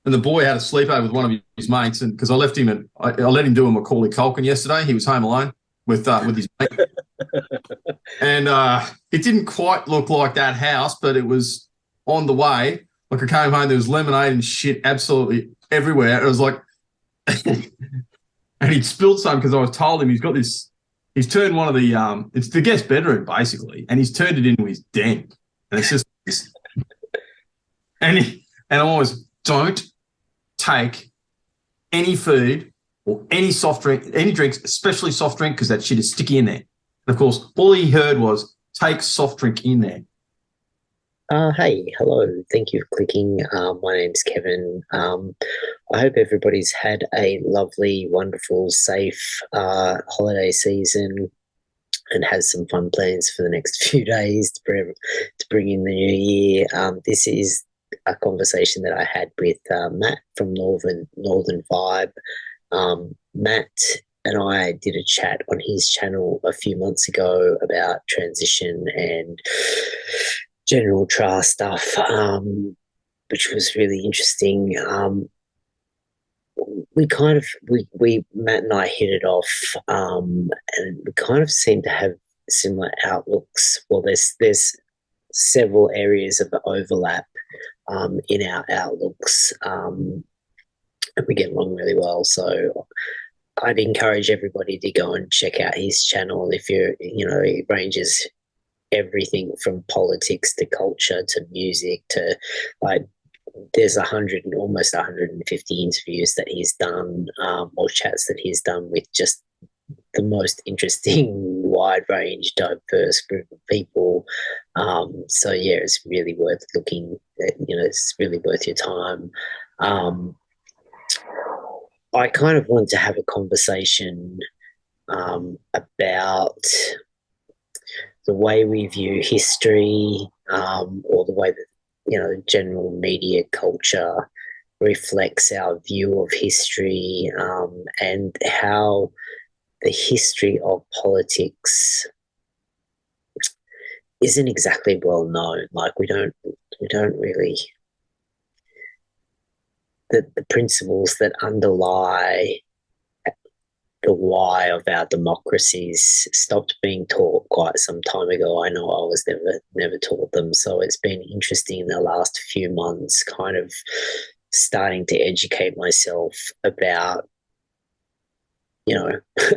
and the boy had a sleepover with one of his mates, and because I left him at, I let him do a Macaulay Culkin yesterday. He was home alone with his mate, and it didn't quite look like that house, but it was on the way. Like I came home, there was lemonade and shit absolutely everywhere. It was like, and he'd spilled some because I was told him he's got this. He's turned one of the it's the guest bedroom basically, and he's turned it into his den, and it's just and I'm always don't take any food or any soft drink, any drinks, especially soft drink, because that shit is sticky in there. And of course, all he heard was take soft drink in there. Hey, hello. Thank you for clicking. My name's Kevin. I hope everybody's had a lovely, wonderful, safe holiday season and has some fun plans for the next few days to bring in the new year. This is a conversation that I had with Matt from Northern Vibe. Matt and I did a chat on his channel a few months ago about transition and general trial stuff, which was really interesting. We kind of we Matt and I hit it off, and we kind of seem to have similar outlooks. Well, there's several areas of overlap in our outlooks, and we get along really well. So I'd encourage everybody to go and check out his channel if it ranges everything from politics to culture to music to like there's almost 150 interviews that he's done, or chats that he's done with just the most interesting, wide range, diverse group of people. So yeah, it's really worth looking at, it's really worth your time. I kind of wanted to have a conversation about the way we view history, or the way that general media culture reflects our view of history, and how the history of politics isn't exactly well known. Like we don't really the principles that underlie the why of our democracies stopped being taught quite some time ago. I know I was never taught them, so it's been interesting in the last few months, kind of starting to educate myself about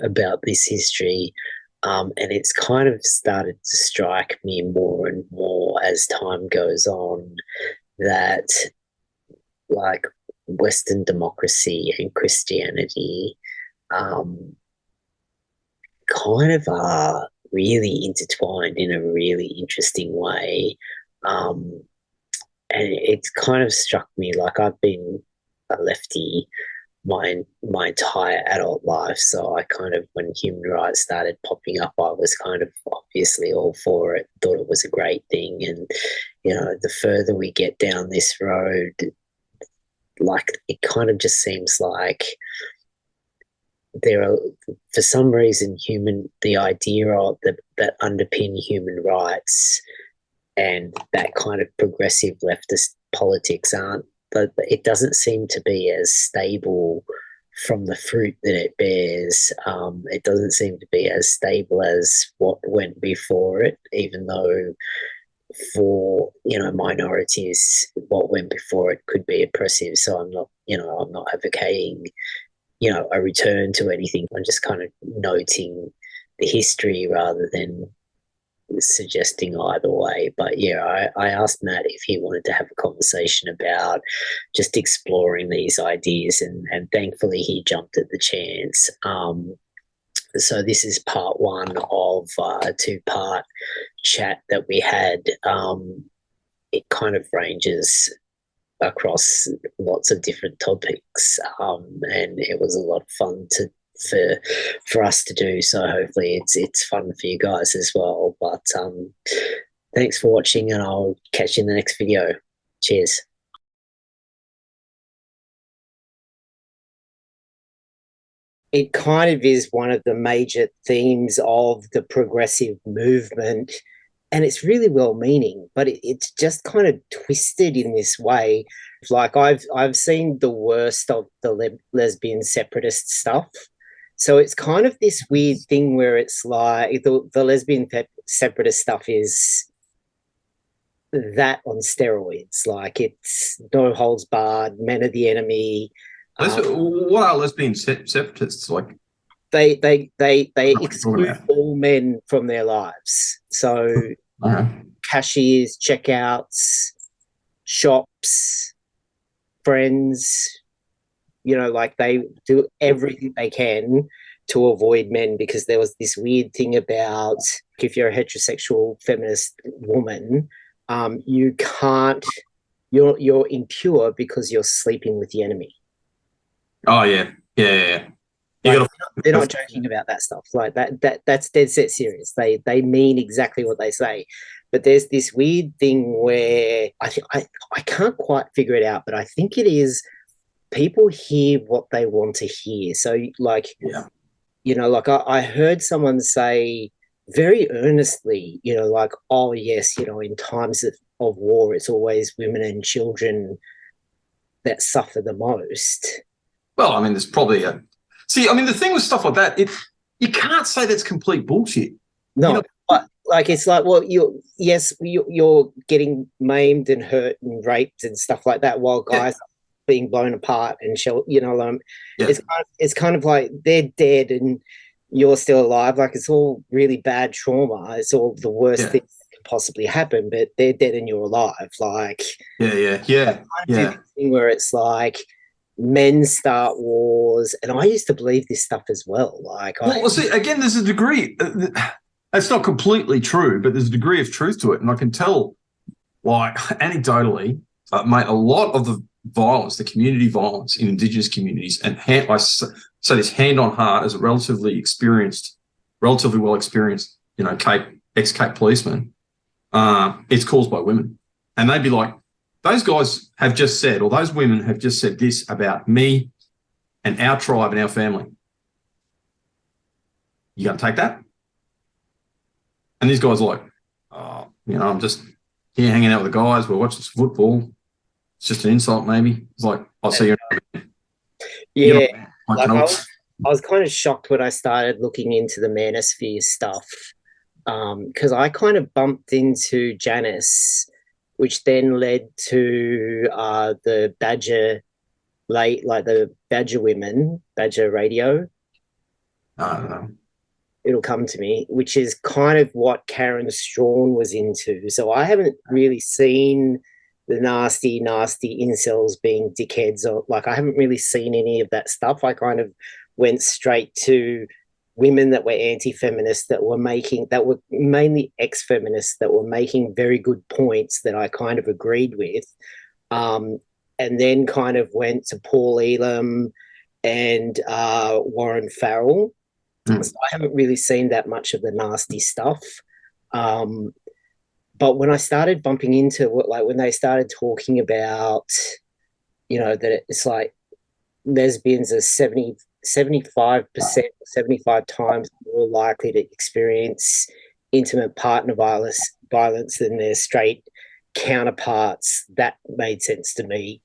about this history. And it's kind of started to strike me more and more as time goes on that like Western democracy and Christianity um, kind of are really intertwined in a really interesting way. Um, and it's kind of struck me like I've been a lefty my entire adult life. So I kind of, when human rights started popping up, I was kind of obviously all for it, thought it was a great thing. And, the further we get down this road, like it kind of just seems like there are, for some reason, the idea of that underpin human rights and that kind of progressive leftist politics aren't, but it doesn't seem to be as stable from the fruit that it bears. It doesn't seem to be as stable as what went before it, even though for minorities, what went before it could be oppressive. So I'm not advocating a return to anything. I'm just kind of noting the history rather than suggesting either way. But yeah, I asked Matt if he wanted to have a conversation about just exploring these ideas, and thankfully he jumped at the chance. So this is part one of a two-part chat that we had. It kind of ranges across lots of different topics, and it was a lot of fun for for us to do. So hopefully it's fun for you guys as well. But thanks for watching, and I'll catch you in the next video. Cheers. It kind of is one of the major themes of the progressive movement, and it's really well meaning, but it's just kind of twisted in this way. Like I've seen the worst of the lesbian separatist stuff. So it's kind of this weird thing where it's like the lesbian separatist stuff is that on steroids. Like it's no holds barred, men are the enemy. What are lesbian separatists like? They exclude all men from their lives. So cashiers, checkouts, shops, friends, like they do everything they can to avoid men, because there was this weird thing about if you're a heterosexual feminist woman, you can't, you're impure because you're sleeping with the enemy. Oh yeah. Like, they're not joking about that stuff. Like that's dead set serious. They mean exactly what they say. But there's this weird thing where I can't quite figure it out, but I think it is people hear what they want to hear. So like, like I heard someone say very earnestly, like, oh yes, in times of war, it's always women and children that suffer the most. Well, I mean, there's probably the thing with stuff like that, you can't say that's complete bullshit. No, but like it's like, well, you're getting maimed and hurt and raped and stuff like that, while guys are being blown apart and it's kind of like they're dead and you're still alive. Like it's all really bad trauma. It's all the worst thing that could possibly happen, but they're dead and you're alive. Like thing where it's like men start wars, and I used to believe this stuff as well. Like, see, again, there's a degree. It's not completely true, but there's a degree of truth to it, and I can tell, like, anecdotally, mate, a lot of the violence, the community violence in Indigenous communities, and I say this hand on heart as a relatively well experienced, ex-Cape policeman, it's caused by women, and they'd be like, those guys have just said, or those women have just said this about me and our tribe and our family. You going to take that? And these guys are like, oh, I'm just here hanging out with the guys. We're watching some football. It's just an insult, maybe. It's like, I'll see you. Yeah. Like I was kind of shocked when I started looking into the manosphere stuff, because I kind of bumped into Janice, which then led to the Badger the Badger women, Badger Radio. I don't know. It'll come to me, which is kind of what Karen Strawn was into. So I haven't really seen the nasty incels being dickheads, or like I haven't really seen any of that stuff. I kind of went straight to women that were anti-feminists, that were mainly ex-feminists, that were making very good points that I kind of agreed with, and then kind of went to Paul Elam and Warren Farrell. So I haven't really seen that much of the nasty stuff. But when I started bumping into when they started talking about, that it's like lesbians are 75%, 75 times more likely to experience intimate partner violence than their straight counterparts, that made sense to me.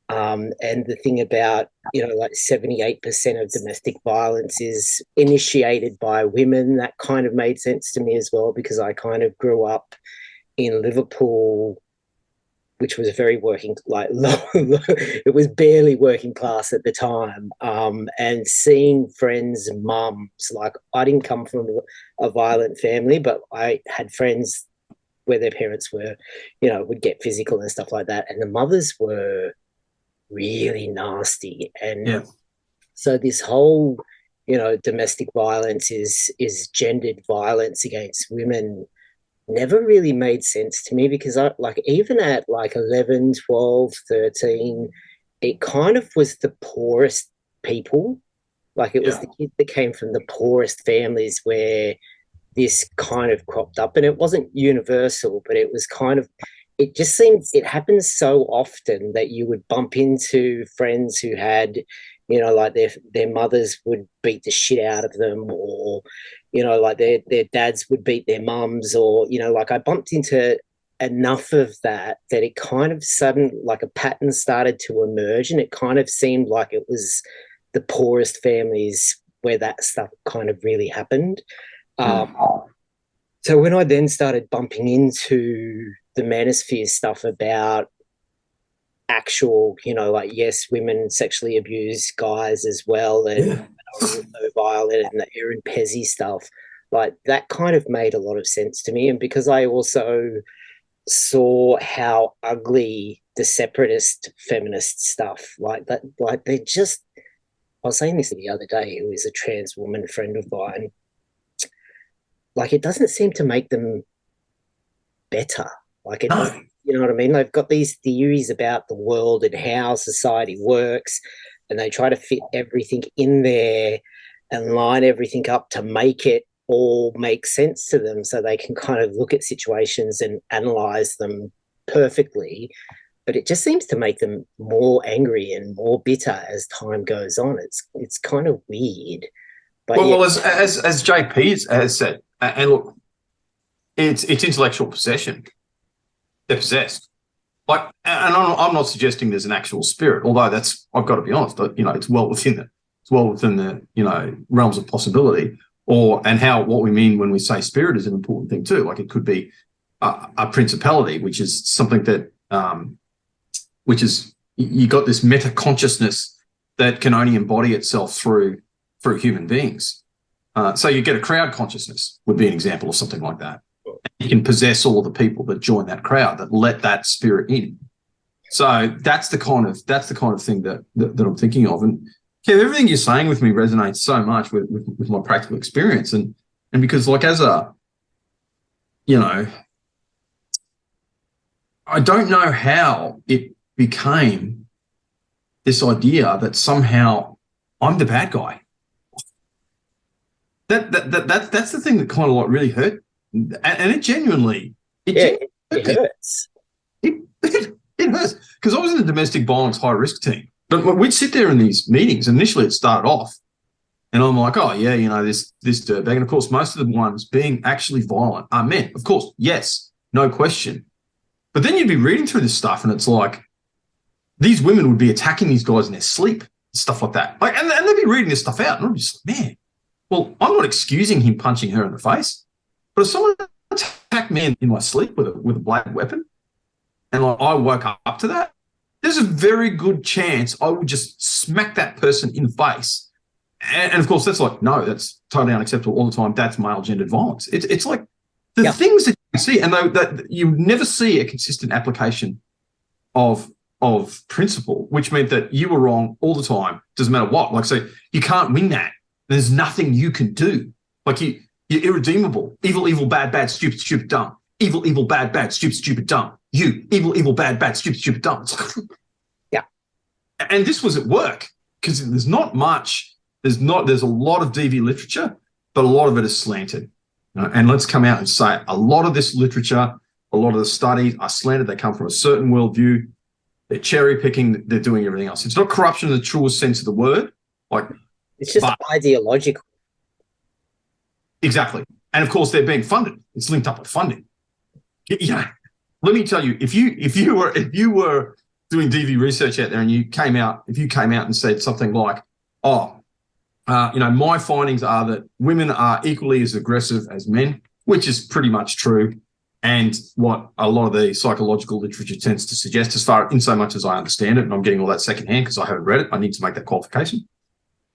And the thing about, 78% of domestic violence is initiated by women, that kind of made sense to me as well, because I kind of grew up in Liverpool, which was very working, it was barely working class at the time. And seeing friends' mums, like I didn't come from a violent family, but I had friends where their parents were, would get physical and stuff like that. And the mothers were really nasty. And so this whole, domestic violence is gendered violence against women never really made sense to me, because I even at 11, 12, 13, it kind of was the poorest people. Like it was the kids that came from the poorest families where this kind of cropped up, and it wasn't universal, but it was kind of, it just seems it happens so often that you would bump into friends who had, you know, like their mothers would beat the shit out of them, or, you know, like their dads would beat their mums, or, you know, like I bumped into enough of that it kind of like a pattern started to emerge, and it kind of seemed like it was the poorest families where that stuff kind of really happened. So when I then started bumping into the manosphere stuff about actual, you know, like, yes, women sexually abuse guys as well, and violent, and the Aaron Pezzi stuff, like that kind of made a lot of sense to me. And because I also saw how ugly the separatist feminist stuff, like that, like they just, I was saying this the other day, who is a trans woman friend of mine, like it doesn't seem to make them better. Like it, you know what I mean? They've got these theories about the world and how society works, and they try to fit everything in there and line everything up to make it all make sense to them, so they can kind of look at situations and analyze them perfectly. But it just seems to make them more angry and more bitter as time goes on. It's kind of weird. But well, as JP has said, and look, it's intellectual possession. They're possessed. Like, and I'm not suggesting there's an actual spirit, although that's, I've got to be honest, you know, it's well within the, you know, realms of possibility, and what we mean when we say spirit is an important thing too. Like it could be a principality, which is something that, which is, you got this meta consciousness that can only embody itself through human beings. So you get a crowd consciousness would be an example of something like that. You can possess all the people that join that crowd, that let that spirit in. So that's the kind of thing that I'm thinking of. And Kev, everything you're saying with me resonates so much with my practical experience, and because, like, as a, you know, I don't know how it became this idea that somehow I'm the bad guy. That's the thing that kind of like really hurt, and it genuinely, it hurts. It hurts, because I was in the domestic violence high risk team, but we'd sit there in these meetings. Initially, it started off, and I'm like, oh yeah, you know, this dirtbag, and of course, most of the ones being actually violent are men. Of course, yes, no question. But then you'd be reading through this stuff, and it's like these women would be attacking these guys in their sleep, stuff like that. Like, and they'd be reading this stuff out, and I'm just like, man, well, I'm not excusing him punching her in the face, but if someone attacked me in my sleep with a bladed weapon, and like I woke up to that, there's a very good chance I would just smack that person in the face. And of course, that's like, no, that's totally unacceptable all the time. That's male gendered violence. It's like the things that you see, and that you never see a consistent application of principle, which meant that you were wrong all the time. Doesn't matter what. Like, so you can't win that. There's nothing you can do. Like you're irredeemable. Evil, bad, stupid, dumb. Evil, bad, stupid, dumb. You, evil, bad, stupid, dumb. It's like, yeah. And this was at work, because there's not much. There's a lot of DV literature, but a lot of it is slanted. You know? And let's come out and say a lot of this literature, a lot of the studies are slanted. They come from a certain worldview. They're cherry picking. They're doing everything else. It's not corruption in the truest sense of the word. Like, it's just ideological. Exactly. And of course, they're being funded. It's linked up with funding. Yeah. Let me tell you, if you were doing DV research out there, and you came out and said something like, you know, my findings are that women are equally as aggressive as men, which is pretty much true, and what a lot of the psychological literature tends to suggest, in so much as I understand it, and I'm getting all that secondhand because I haven't read it. I need to make that qualification.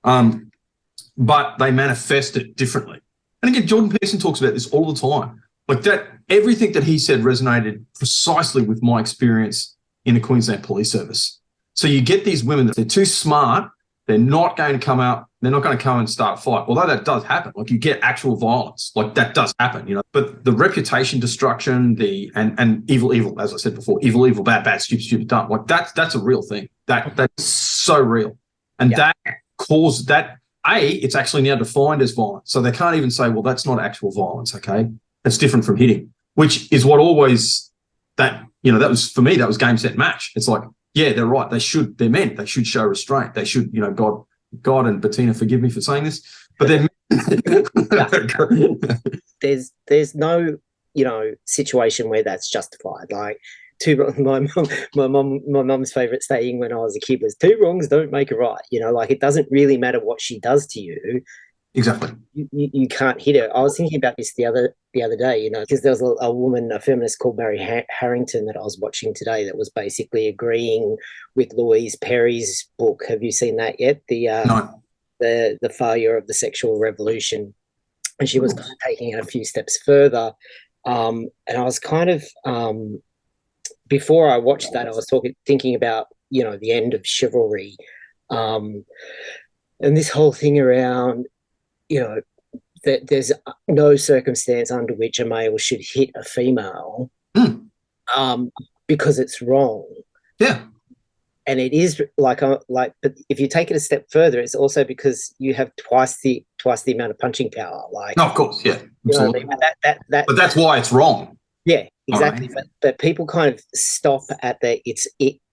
But they manifest it differently. And again, Jordan Peterson talks about this all the time. Like that, everything that he said resonated precisely with my experience in the Queensland Police Service. So you get these women that they're too smart. They're not going to come out. They're not going to come and start a fight. Although that does happen. Like you get actual violence. Like that does happen, you know. But the reputation destruction, and evil, as I said before, evil, bad, stupid, dumb. Like that's a real thing. That's so real. And that caused that. It's actually now defined as violence. So they can't even say, well, that's not actual violence, okay? That's different from hitting, which is what always that, you know, that was, for me, that was game, set, match. It's like, yeah, they're right. They're men. They should show restraint. They should, God and Bettina, forgive me for saying this, but they're there's no situation where that's justified. Like my mum's favorite saying when I was a kid was, two wrongs don't make a right. Like, it doesn't really matter what she does to you. Exactly. You can't hit her. I was thinking about this the other day, because there was a woman, a feminist called Mary Harrington that I was watching today that was basically agreeing with Louise Perry's book. Have you seen that yet? No. The failure of the sexual revolution. And she was kind of taking it a few steps further. And I was kind of, before I watched that, I was thinking about, the end of chivalry, and this whole thing around, that there's no circumstance under which a male should hit a female, because it's wrong. Yeah. And it is but if you take it a step further, it's also because you have twice the amount of punching power. Like, no, of course, yeah, absolutely. But that's why it's wrong. Yeah, exactly. Right. But people kind of stop at the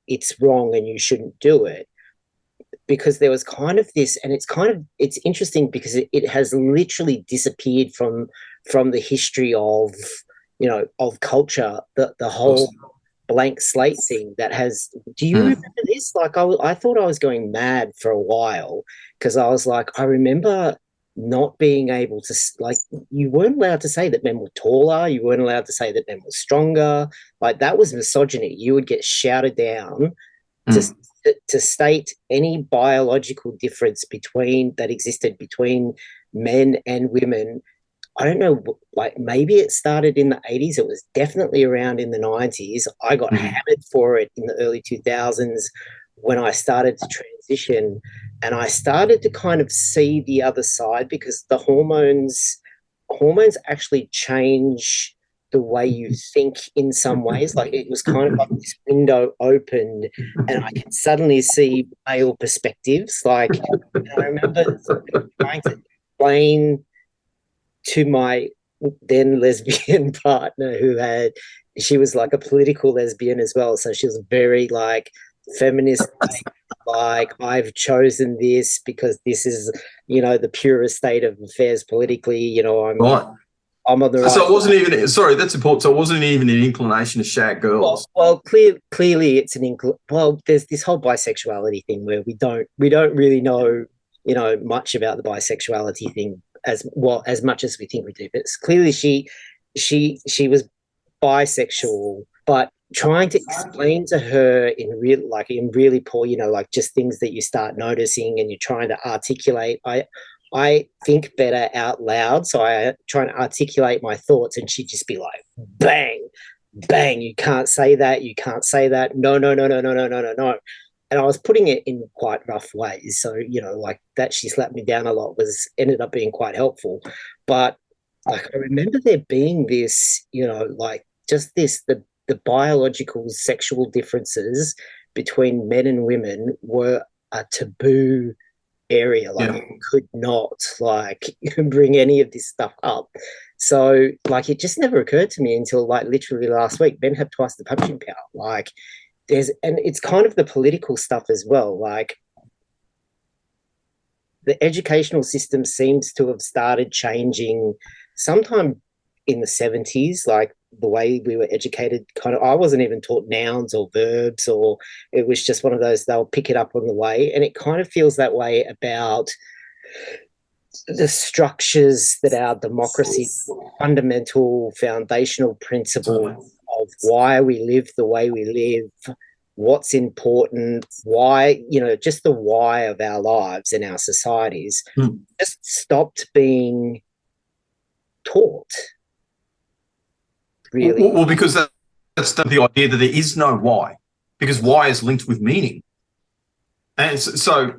it's wrong and you shouldn't do it, because there was kind of this, and it's interesting because it has literally disappeared from the history of culture. The whole blank slate thing that has. Do you remember this? Like, I thought I was going mad for a while, because I was like, I remember not being able to, like, you weren't allowed to say that men were taller, you weren't allowed to say that men were stronger. Like, that was misogyny. You would get shouted down to state any biological difference that existed between men and women. I don't know, like, maybe it started in the 80s. It was definitely around in the 90s. I got hammered for it in the early 2000s when I started to transition, and I started to kind of see the other side, because the hormones actually change the way you think in some ways. Like, it was kind of like this window opened, and I could suddenly see male perspectives. Like, I remember trying to explain to my then lesbian partner, she was like a political lesbian as well. So she was very like feminist, like I've chosen this because this is, the purest state of affairs politically, I'm on the right. So it wasn't even, sorry, that's important. So it wasn't even an inclination to shag girls. Well, clearly it's there's this whole bisexuality thing where we don't really know, much about the bisexuality thing as much as we think we do. But clearly she was bisexual, but trying to explain to her in really poor, like just things that you start noticing and you're trying to articulate. I think better out loud, so I try to articulate my thoughts, and she'd just be like, bang, bang, you can't say that, no. And I was putting it in quite rough ways. So, like that she slapped me down a lot ended up being quite helpful. But like, I remember there being this, like just this, the biological sexual differences between men and women were a taboo area. Like, you could not bring any of this stuff up. So like, it just never occurred to me until like literally last week. Men have twice the punching power. Like, and it's kind of the political stuff as well. Like, the educational system seems to have started changing sometime in the 70s, like the way we were educated. Kind of, I wasn't even taught nouns or verbs, or it was just one of those, they'll pick it up on the way. And it kind of feels that way about the structures that our democracy, fundamental foundational principle of why we live the way we live, what's important, why, just the why of our lives and our societies just stopped being taught. Really? Well, because that's the idea that there is no why, because why is linked with meaning. And so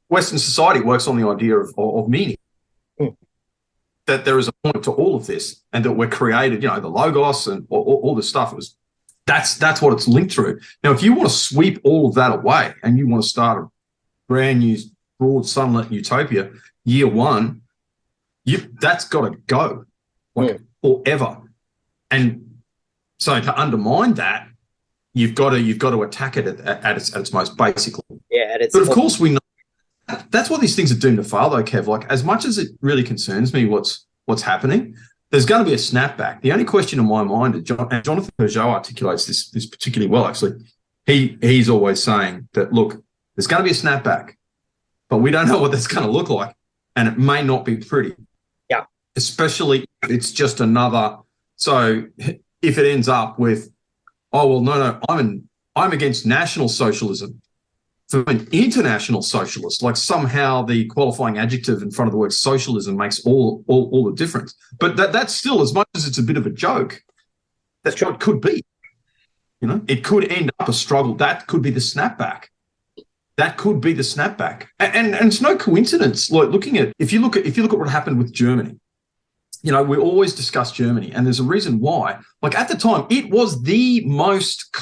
Western society works on the idea of meaning, that there is a point to all of this, and that we're created, the logos and all this stuff. That's what it's linked through. Now, if you want to sweep all of that away and you want to start a brand new broad sunlit utopia, year one, that's got to go forever. And so to undermine that, you've got to attack it at its most basic level. Yeah, and it's But of course, we know that's what these things are doomed to fail, though, Kev. Like, as much as it really concerns me what's happening, there's going to be a snapback. The only question in my mind, and Jonathan Peugeot articulates this particularly well, actually. He's always saying that, look, there's going to be a snapback, but we don't know what that's going to look like, and it may not be pretty. Yeah. Especially if it's just another. So if it ends up with, oh well, no, I'm against National Socialism. For an international socialist, like somehow the qualifying adjective in front of the word socialism makes all the difference. But that's still, as much as it's a bit of a joke, that's what it could be. You know, it could end up a struggle. That could be the snapback. That could be the snapback. And it's no coincidence. Like, if you look at what happened with Germany, you know, we always discuss Germany, and there's a reason why. Like, at the time, it was the most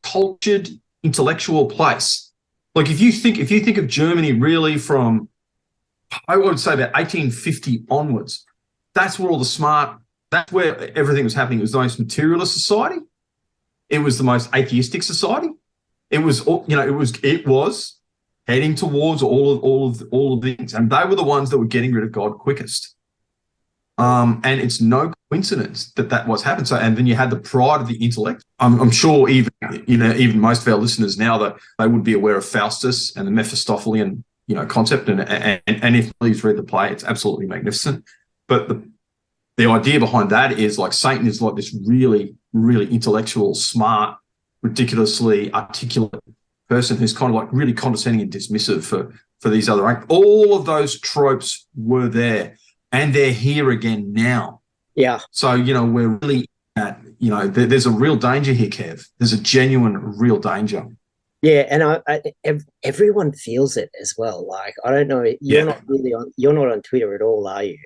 cultured, intellectual place. Like, if you think of Germany really from, I would say, about 1850 onwards, that's where that's where everything was happening. It was the most materialist society. It was the most atheistic society. It was, you know, it was heading towards all of the things, and they were the ones that were getting rid of God quickest. And it's no coincidence that was happened. So, and then you had the pride of the intellect. I'm sure even most of our listeners now, that they would be aware of Faustus and the Mephistophelian, you know, concept. And if you've read the play, it's absolutely magnificent. But the idea behind that is, like, Satan is like this really, really intellectual, smart, ridiculously articulate person who's kind of like really condescending and dismissive for these other. All of those tropes were there. And they're here again now. Yeah. So, you know, we're really at, you know, there's a real danger here, Kev. There's a genuine, real danger. Yeah, and everyone feels it as well. Like, I don't know, you're not on Twitter at all, are you?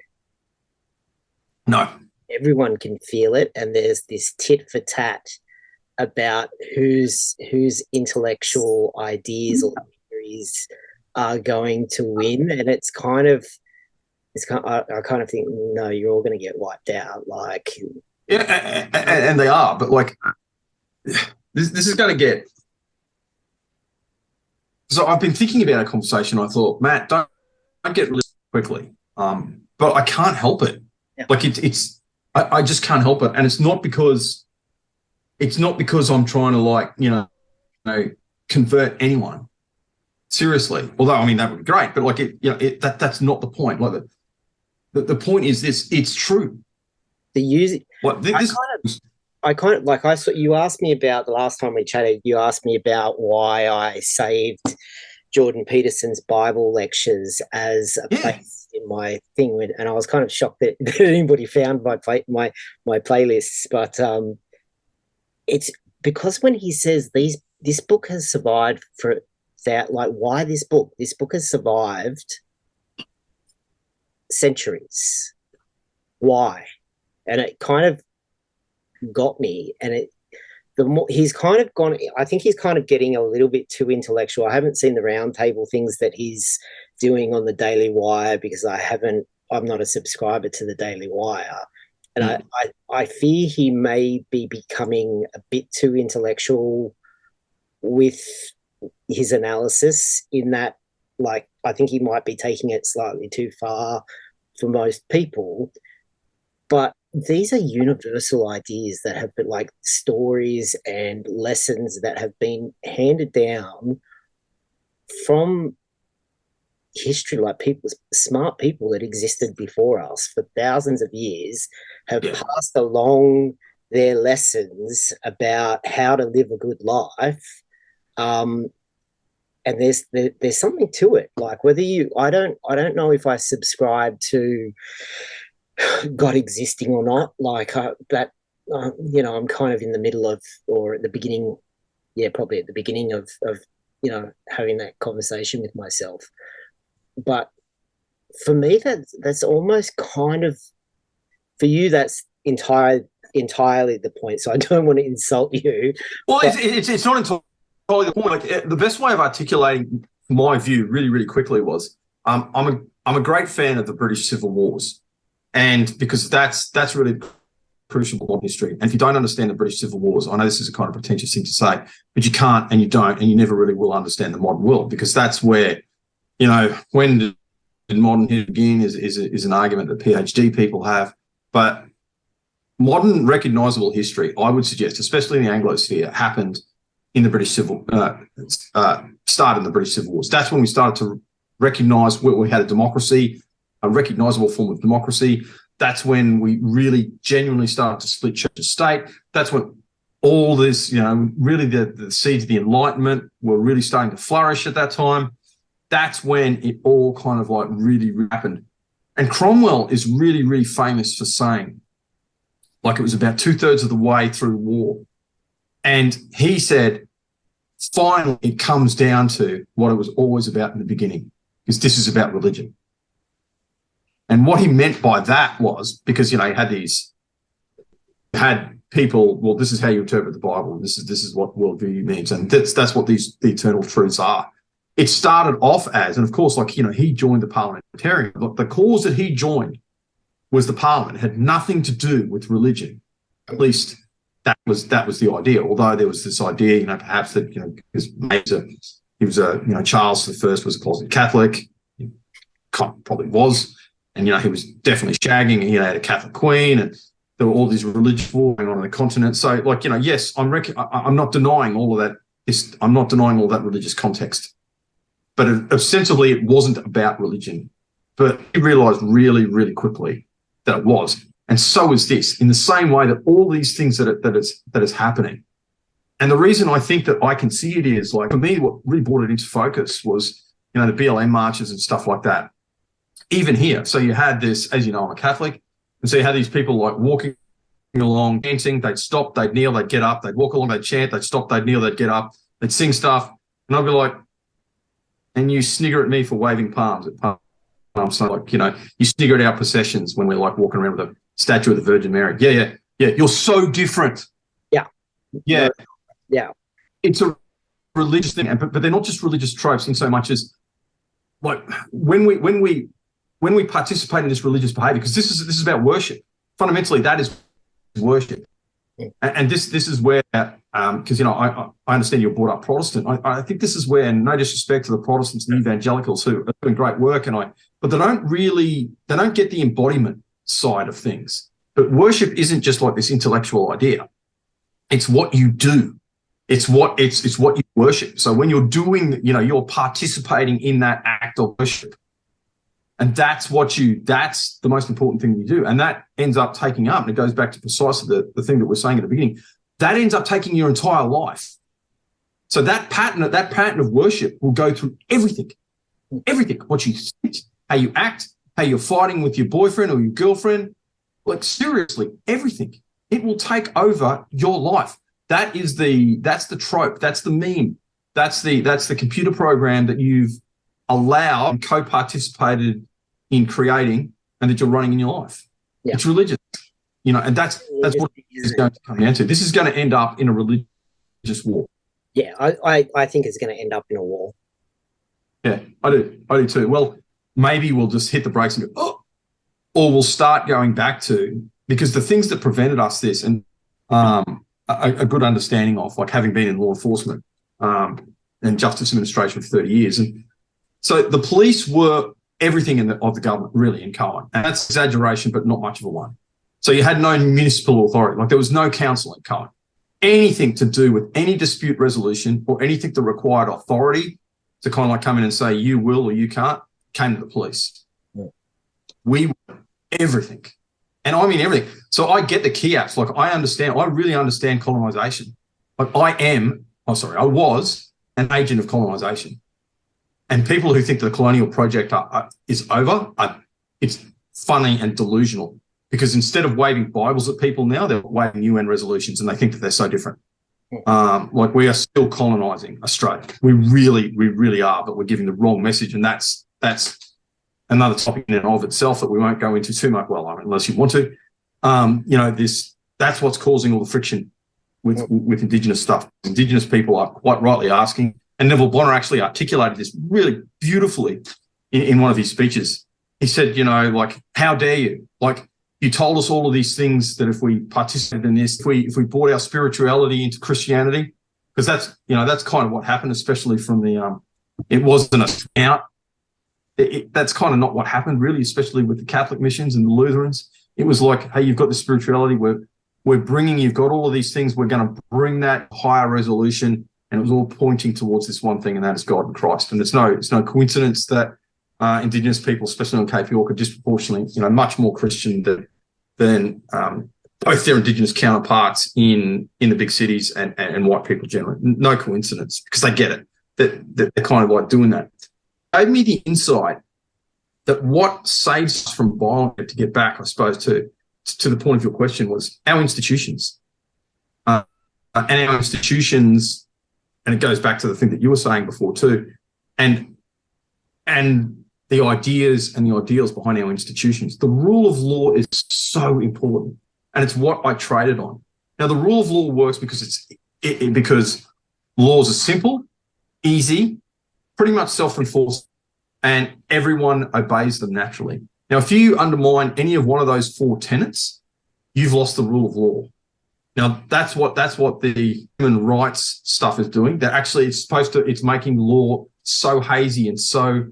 No. Everyone can feel it, and there's this tit for tat about whose intellectual ideas or theories are going to win, and I kind of think, no, you're all going to get wiped out. Like, yeah, and they are, but like, this is going to get. So I've been thinking about a conversation. I thought, Matt, don't get really quickly, but I can't help it. Yeah. Like, I just can't help it, and it's not because I'm trying to, like, you know, convert anyone. Seriously, although I mean that would be great, but like, that's not the point. Like, the point is this: it's true. You asked me about the last time we chatted. You asked me about why I saved Jordan Peterson's Bible lectures as a place in my thing, and I was kind of shocked that anybody found my playlists. But it's because when he says this book has survived for that, like, why this book? This book has survived centuries. Why? And it kind of got me. And he's kind of gone. I think he's kind of getting a little bit too intellectual. I haven't seen the roundtable things that he's doing on the Daily Wire, because I'm not a subscriber to the Daily Wire, and I fear he may be becoming a bit too intellectual with his analysis, in that, like, I think he might be taking it slightly too far for most people. But these are universal ideas that have been, like, stories and lessons that have been handed down from history. Like, smart people that existed before us for thousands of years have passed along their lessons about how to live a good life. And there's something to it. Like, I don't know if I subscribe to God existing or not. Like, you know, I'm kind of in the middle of, or at the beginning, probably at the beginning of you know, having that conversation with myself. But for me, that's almost kind of, for you, that's entirely the point. So I don't want to insult you. Well, it's not entirely the point. Like, the best way of articulating my view really, really quickly was, I'm a great fan of the British Civil Wars, and because that's really crucible of history. And if you don't understand the British Civil Wars, I know this is a kind of pretentious thing to say, but you can't and you don't and you never really will understand the modern world, because that's where, when did modern history begin is an argument that PhD people have. But modern recognisable history, I would suggest, especially in the Anglosphere, happened in the British started in the British Civil Wars. That's when we started to recognise we had a democracy, a recognisable form of democracy. That's when we really genuinely started to split church and state. That's when all this, really the seeds of the Enlightenment were really starting to flourish at that time. That's when it all kind of like really happened. And Cromwell is really, really famous for saying, like, it was about 2/3 of the way through war. And he said, finally, it comes down to what it was always about in the beginning, because this is about religion. And what he meant by that was, because, he had people, well, this is how you interpret the Bible, and this is what worldview means, and that's what the eternal truths are. It started off as, and of course, he joined the parliamentarian, but the cause that he joined was the Parliament. It had nothing to do with religion. At least that was the idea. Although there was this idea, perhaps that because he was Charles I was a closet Catholic, he probably was, and he was definitely shagging, and he had a Catholic queen, and there were all these religious wars going on in the continent. So, yes, I'm not denying all of that. I'm not denying all that religious context. But ostensibly, it wasn't about religion. But he realised really, really quickly that it was. And so is this, in the same way that all these things that is happening. And the reason I think that I can see it is, for me, what really brought it into focus was, the BLM marches and stuff like that. Even here. So you had this, as you know, I'm a Catholic. And so you had these people walking along, chanting, they'd stop, they'd kneel, they'd get up, they'd walk along, they'd chant, they'd stop, they'd kneel, they'd get up, they'd sing stuff. And I'd be like, and you snigger at me for waving palms at Palm Sunday. You snigger at our processions when we're walking around with a statue of the Virgin Mary. Yeah. You're so different. Yeah. It's a religious thing, but they're not just religious tropes in so much as when we participate in this religious behavior, because this is about worship. Fundamentally, that is worship. And this is where, because I understand you're brought up Protestant. I think this is where, and no disrespect to the Protestants and evangelicals who are doing great work, but they don't get the embodiment side of things. But worship isn't just like this intellectual idea. It's what you do. It's what you worship. So when you're doing, you're participating in that act of worship. And that's the most important thing you do. And that ends up taking up, and it goes back to precisely the thing that we're saying at the beginning, that ends up taking your entire life. So that pattern of worship will go through everything, what you think, how you act, how you're fighting with your boyfriend or your girlfriend, seriously, everything. It will take over your life. That's the trope, that's the meme, that's the computer program that you've allowed and co-participated in creating, and that you're running in your life. Yeah. It's religious, and that's what it is going to come down to. This is going to end up in a religious war. Yeah, I think it's going to end up in a war. Yeah, I do too. Well, maybe we'll just hit the brakes and go, or we'll start going back to, because the things that prevented us this, and a good understanding of, having been in law enforcement and justice administration for 30 years, and so the police were everything of the government, really, in Cohen. And that's exaggeration, but not much of a one. So you had no municipal authority. There was no council in Cohen. Anything to do with any dispute resolution or anything that required authority to kind of come in and say you will or you can't, came to the police. Yeah. We were everything. And I mean everything. So I get the Kiaps. I really understand colonisation. I was an agent of colonisation. And people who think the colonial project is over, it's funny and delusional, because instead of waving Bibles at people now, they're waving UN resolutions, and they think that they're so different. We are still colonising Australia. We really are, but we're giving the wrong message, and that's another topic in and of itself that we won't go into too much, unless you want to. That's what's causing all the friction with Indigenous stuff. Indigenous people are quite rightly asking, and Neville Bonner actually articulated this really beautifully in one of his speeches. He said, how dare you? you told us all of these things that if we participated in this, if we brought our spirituality into Christianity, because that's kind of what happened, especially from the it wasn't a out. That's kind of not what happened, really, especially with the Catholic missions and the Lutherans. It was like, hey, you've got the spirituality. We're bringing. You've got all of these things. We're going to bring that higher resolution, and it was all pointing towards this one thing, and that is God and Christ. And it's no coincidence that Indigenous people, especially on Cape York, are disproportionately, much more Christian than both their Indigenous counterparts in the big cities and white people generally. No coincidence, because they get it. That they're kind of like doing that. Gave me the insight that what saves us from violence, to get back, I suppose, to the point of your question, was our institutions. And our institutions, and it goes back to the thing that you were saying before too, and the ideas and the ideals behind our institutions. The rule of law is so important, and it's what I traded on. Now, the rule of law works because because laws are simple, easy, pretty much self-enforced, and everyone obeys them naturally. Now, if you undermine any of one of those four tenets, you've lost the rule of law. Now, that's what the human rights stuff is doing. That actually it's making law so hazy and so,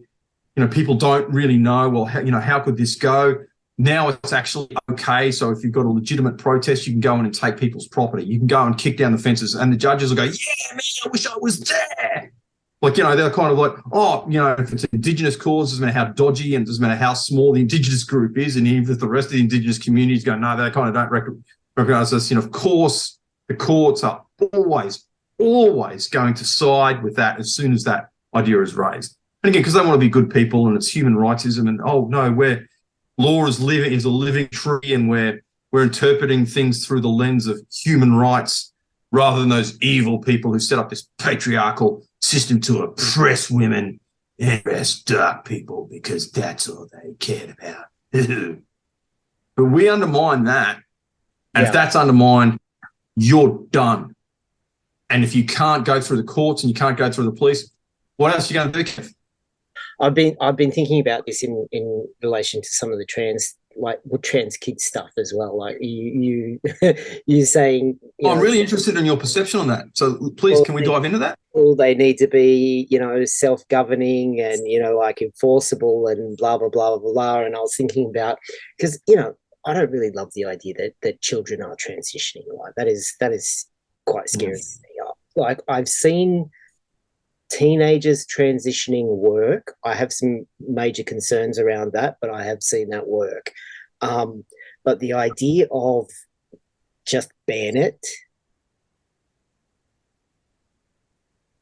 people don't really know, well, how could this go? Now it's actually okay. So if you've got a legitimate protest, you can go in and take people's property. You can go and kick down the fences, and the judges will go, yeah, man, I wish I was there. Like, they're kind of like, if it's Indigenous causes, doesn't matter how dodgy and doesn't matter how small the Indigenous group is, and even if the rest of the Indigenous communities go, no, they kind of don't recognize us. Of course, the courts are always going to side with that as soon as that idea is raised. And again, because they want to be good people, and it's human rightsism, and law is a living tree, and we're interpreting things through the lens of human rights rather than those evil people who set up this patriarchal system to oppress women and oppress dark people because that's all they cared about. But we undermine that, and if that's undermined, you're done. And if you can't go through the courts and you can't go through the police, what else are you going to do, Kev? I've been thinking about this in relation to some of the trans kids stuff as well. Like you saying, I'm really interested in your perception on that. So please, can we dive into that? Well, they need to be, self-governing and, enforceable and blah, blah, blah, blah, blah. And I was thinking about, because, I don't really love the idea that children are transitioning. Like that is quite scary to me. Like I've seen teenagers transitioning work. I have some major concerns around that, but I have seen that work. But the idea of just ban it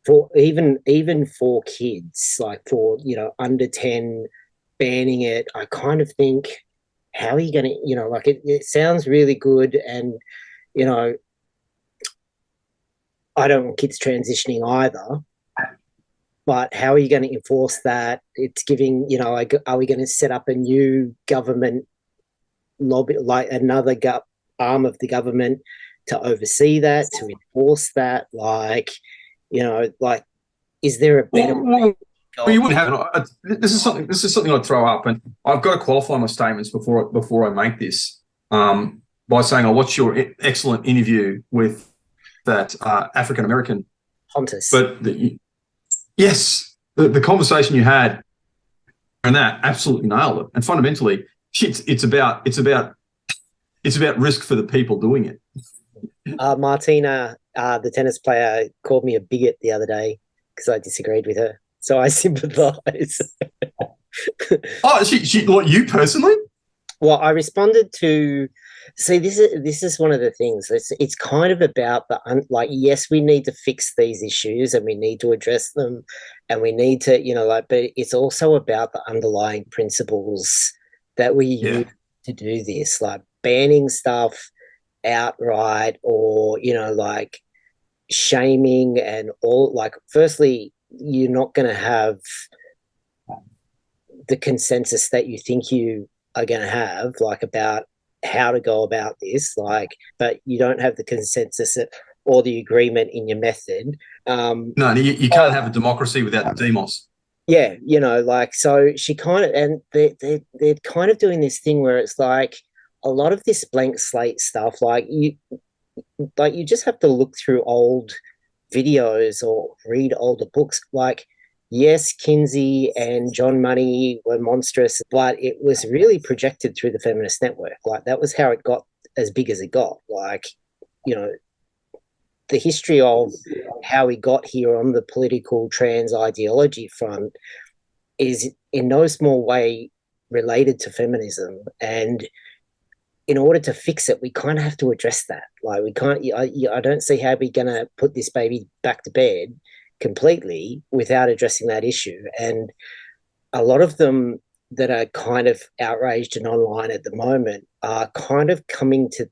for even for kids, like for under 10, banning it, I kind of think, how are you going to, it sounds really good, and I don't want kids transitioning either. But how are you going to enforce that? It's giving, are we going to set up a new government lobby, like another arm of the government to oversee that, to enforce that? Is there a better way? Well, you wouldn't have. This is something I'd throw up, and I've got to qualify my statements before I make this by saying I watched your excellent interview with that African American Pontus, but yes, the conversation you had and that absolutely nailed it. And fundamentally, it's about risk for the people doing it. Martina, the tennis player, called me a bigot the other day because I disagreed with her. So I sympathise. Oh, she like you personally? Well, I responded to. See, this is one of the things. It's kind of about yes, we need to fix these issues and we need to address them, and we need to but it's also about the underlying principles that we use to do this, like banning stuff outright, or shaming and all. Like, firstly, you're not going to have the consensus that you think you are going to have, about how to go about this, but you don't have the consensus or the agreement in your method. No, you can't have a democracy without the demos. Yeah, so she kind of, and they're kind of doing this thing where it's like, a lot of this blank slate stuff, you just have to look through old videos or read older books. Like, yes, Kinsey and John Money were monstrous, but it was really projected through the feminist network. Like, that was how it got as big as it got. Like, you know, the history of how we got here on the political trans ideology front is in no small way related to feminism. And in order to fix it, we kind of have to address that. Like, we can't, I don't see how we're going to put this baby back to bed completely without addressing that issue. And a lot of them that are kind of outraged and online at the moment are kind of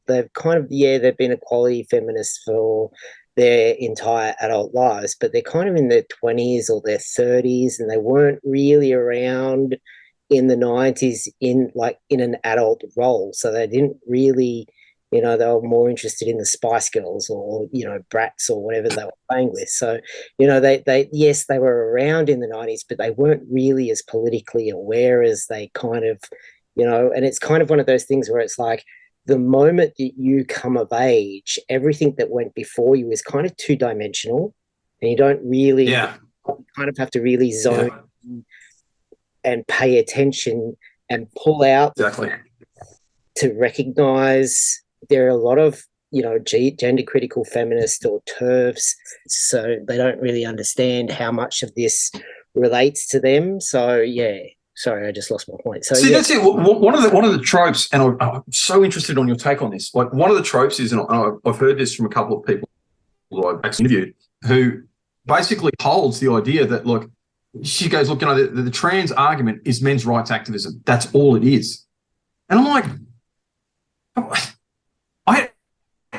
they've been equality feminists for their entire adult lives, but they're kind of in their 20s or their 30s, and they weren't really around in the 90s in an adult role. So they didn't really, they were more interested in the Spice Girls or, Brats or whatever they were playing with. So, yes, they were around in the 90s, but they weren't really as politically aware as they kind of, and it's kind of one of those things where it's like the moment that you come of age, everything that went before you is kind of two-dimensional, and you don't really kind of have to really zone and pay attention and pull out to recognize there are a lot of, gender critical feminists or TERFs, so they don't really understand how much of this relates to them. So, sorry, I just lost my point. So, that's it. One of the tropes, and I'm so interested on your take on this. Like, one of the tropes is, and I've heard this from a couple of people who I've actually interviewed, who basically holds the idea that, look, she goes, look, the trans argument is men's rights activism. That's all it is. And I'm like,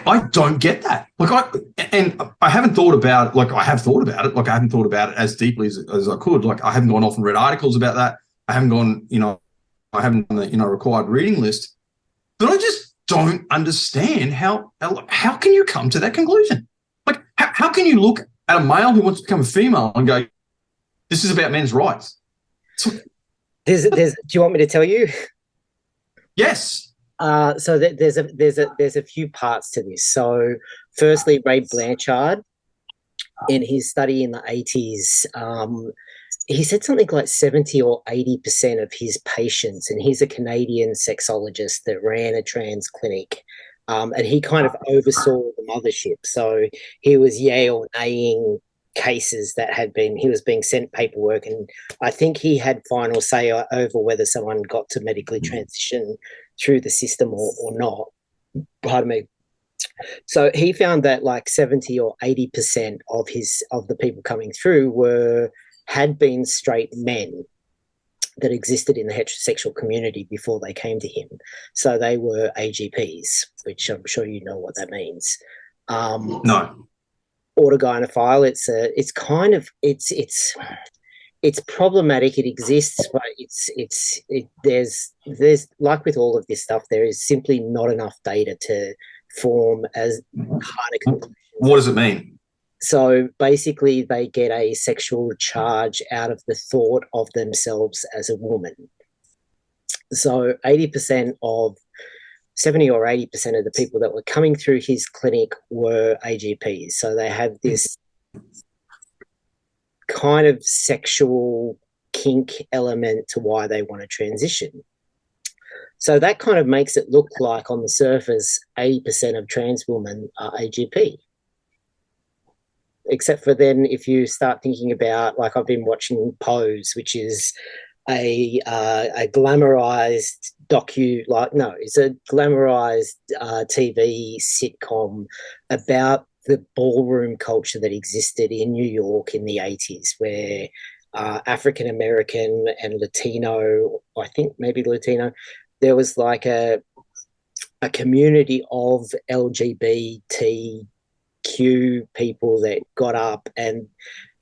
I don't get that. Like, I haven't thought about it. Like, I have thought about it. Like, I haven't thought about it as deeply as I could. Like, I haven't gone off and read articles about that. I haven't gone, I haven't done the, required reading list. But I just don't understand how can you come to that conclusion? Like, how can you look at a male who wants to become a female and go, this is about men's rights? Do you want me to tell you? Yes. So there's a few parts to this. So, firstly, Ray Blanchard, in his study in the 80s, he said something like 70 or 80% of his patients, and he's a Canadian sexologist that ran a trans clinic, and he kind of oversaw the mothership. So he was yay or naying cases that he was being sent paperwork, and I think he had final say over whether someone got to medically transition through the system or not. Pardon me. So he found that like 70 or 80% of the people coming through had been straight men that existed in the heterosexual community before they came to him. So they were AGPs, which I'm sure you know what that means. No. Autogynephile. It's problematic. It exists, but there's like with all of this stuff, there is simply not enough data to form as hard a conclusion. What does it mean? So basically, they get a sexual charge out of the thought of themselves as a woman. So 70 or 80% of the people that were coming through his clinic were AGPs. So they have this kind of sexual kink element to why they want to transition. So that kind of makes it look like on the surface 80% of trans women are AGP. Except for then if you start thinking about, like, I've been watching Pose, which is a glamorized it's a glamorized TV sitcom about the ballroom culture that existed in New York in the 80s, where African American and Latino, I think maybe Latino, there was like a community of LGBTQ people that got up, and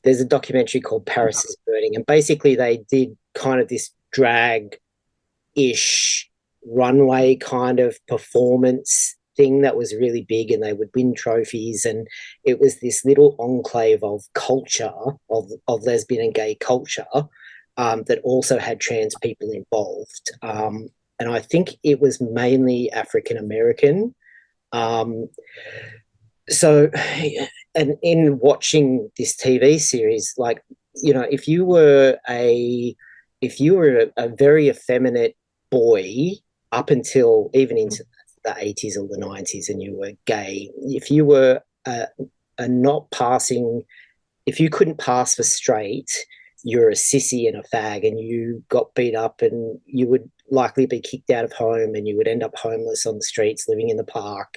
there's a documentary called Paris is Burning, and basically they did kind of this drag-ish runway kind of performance thing that was really big, and they would win trophies, and it was this little enclave of culture, of lesbian and gay culture, that also had trans people involved. and I think it was mainly African American. Um, so, and in watching this TV series, like, you know, if you were a very effeminate boy up until even into the 80s or the 90s, and you were gay, if you were a not passing, if you couldn't pass for straight, you're a sissy and a fag, and you got beat up, and you would likely be kicked out of home, and you would end up homeless on the streets, living in the park.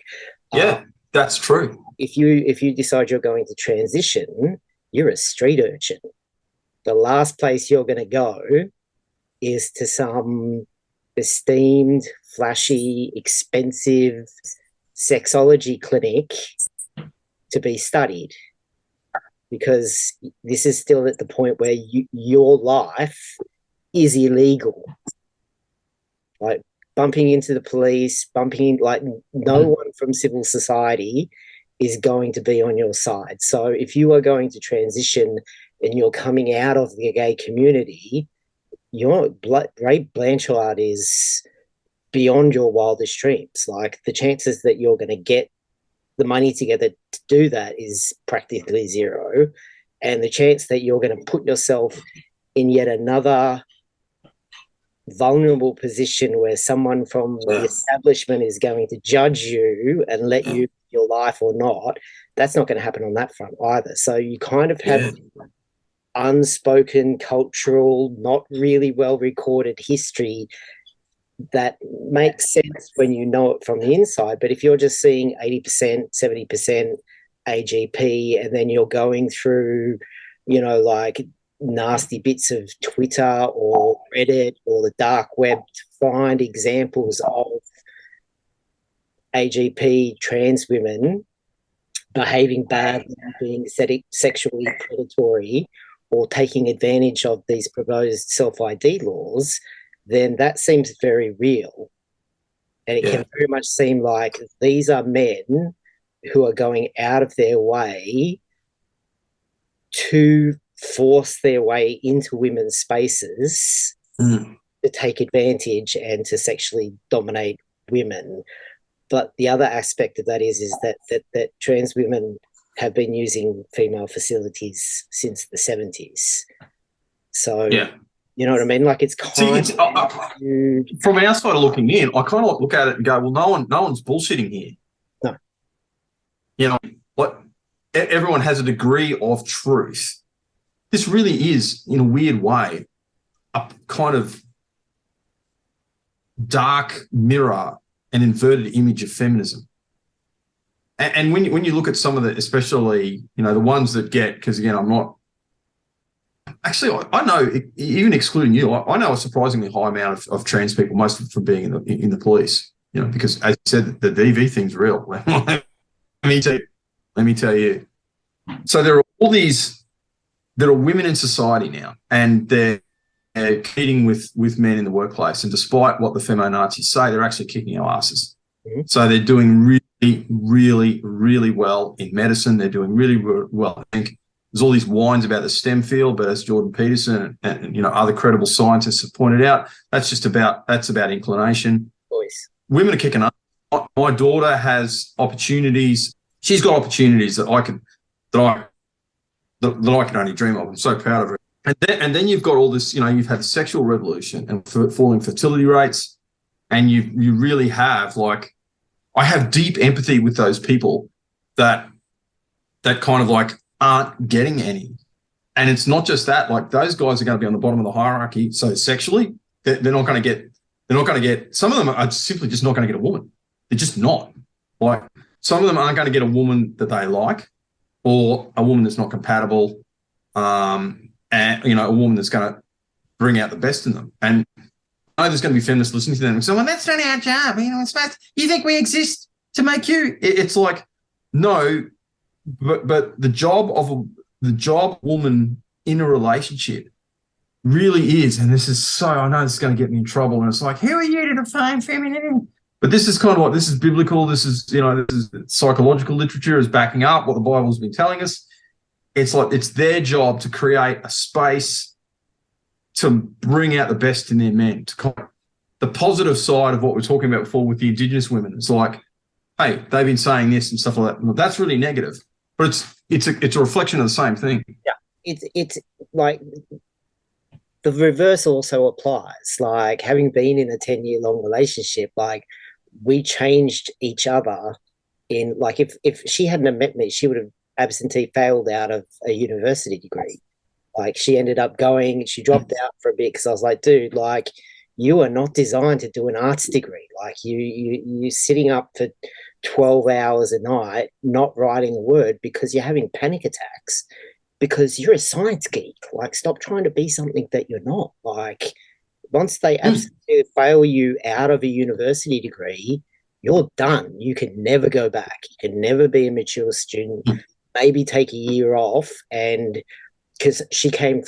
Yeah, that's true. If you decide you're going to transition, you're a street urchin. The last place you're going to go is to some esteemed, flashy, expensive sexology clinic to be studied, because this is still at the point where your life is illegal. Like bumping into the police, like no one from civil society is going to be on your side. So if you are going to transition and you're coming out of the gay community, Ray Blanchard is beyond your wildest dreams. Like the chances that you're going to get the money together to do that is practically zero. And the chance that you're going to put yourself in yet another vulnerable position where someone from the establishment is going to judge you and let you your life or not, that's not going to happen on that front either. So you kind of have unspoken cultural, not really well recorded history that makes sense when you know it from the inside. But if you're just seeing 80%, 70% AGP, and then you're going through, you know, like nasty bits of Twitter or Reddit or the dark web to find examples of AGP trans women behaving badly, being sexually predatory, or taking advantage of these proposed self-ID laws, then that seems very real. And it can very much seem like these are men who are going out of their way to force their way into women's spaces to take advantage and to sexually dominate women. But the other aspect of that is that trans women have been using female facilities since the 70s. So, you know what I mean? Like it's kind of from outside looking in, I kind of look at it and go, well, no one's bullshitting here. No. You know, what everyone has a degree of truth. This really is, in a weird way, a kind of dark mirror, an inverted image of feminism. And when you look at some of the, especially, you know, the ones that get, because again, I'm not, actually, I know, even excluding you, I know a surprisingly high amount of trans people, most of them from being in the police, you know, because as you said, the DV thing's real. Let me tell you. So there are all these, there are women in society now, and they're competing with men in the workplace. And despite what the feminazis say, they're actually kicking our asses. Mm-hmm. So they're doing really, really, really well in medicine. They're doing really well. I think there's all these whines about the STEM field, but as Jordan Peterson and you know other credible scientists have pointed out, that's about inclination. Boys. Women are kicking up. My daughter has opportunities. She's got opportunities that I can only dream of. I'm so proud of her. And then you've got all this, you know, you've had the sexual revolution and falling fertility rates, and you really have, like, I have deep empathy with those people that kind of like aren't getting any. And it's not just that, like those guys are going to be on the bottom of the hierarchy. So sexually, they're not going to get, some of them are simply just not going to get a woman. They're just not. Like some of them aren't going to get a woman that they like, or a woman that's not compatible, and, you know, a woman that's going to bring out the best in them. And I know there's going to be feminists listening to them and saying, well, that's not our job. You know, you think we exist to make you? It's like, no, but the job woman in a relationship really is, and this is so, I know this is going to get me in trouble, and it's like, who are you to define femininity? But this is kind of like, this is biblical, this is, you know, this is psychological literature is backing up what the Bible's been telling us. It's like, it's their job to create a space to bring out the best in their men, to the positive side of what we're talking about before with the Indigenous women. It's like, hey, they've been saying this and stuff like that. Well, that's really negative, but it's a reflection of the same thing. Yeah, it's like the reverse also applies. Like having been in a 10-year long relationship, like we changed each other in like if she hadn't have met me, she would have absentee failed out of a university degree. Like she ended up going, she dropped out for a bit because I was like, dude, like you are not designed to do an arts degree. Like you sitting up for 12 hours a night, not writing a word because you're having panic attacks because you're a science geek. Like stop trying to be something that you're not. Like once they absolutely fail you out of a university degree, you're done. You can never go back. You can never be a mature student. Maybe take a year off. And because she kind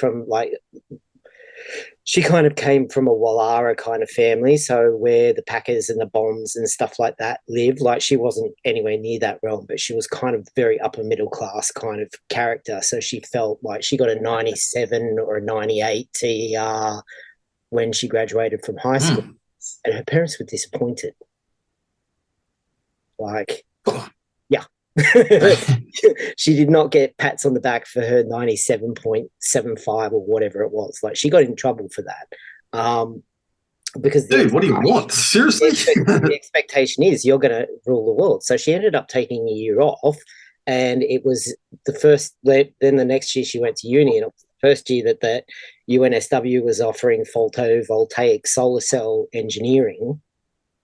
of came from a Wallara kind of family, so where the Packers and the Bonds and stuff like that live. Like she wasn't anywhere near that realm, but she was kind of very upper middle class kind of character. So she felt like she got a 97 or a 98 TER when she graduated from high school, and her parents were disappointed. Like, yeah. She did not get pats on the back for her 97.75 or whatever it was. Like she got in trouble for that. Because dude, what do you want? Seriously? The expectation is you're going to rule the world. So she ended up taking a year off, and it was the first. Then the next year she went to uni, and it was the first year that UNSW was offering photovoltaic solar cell engineering.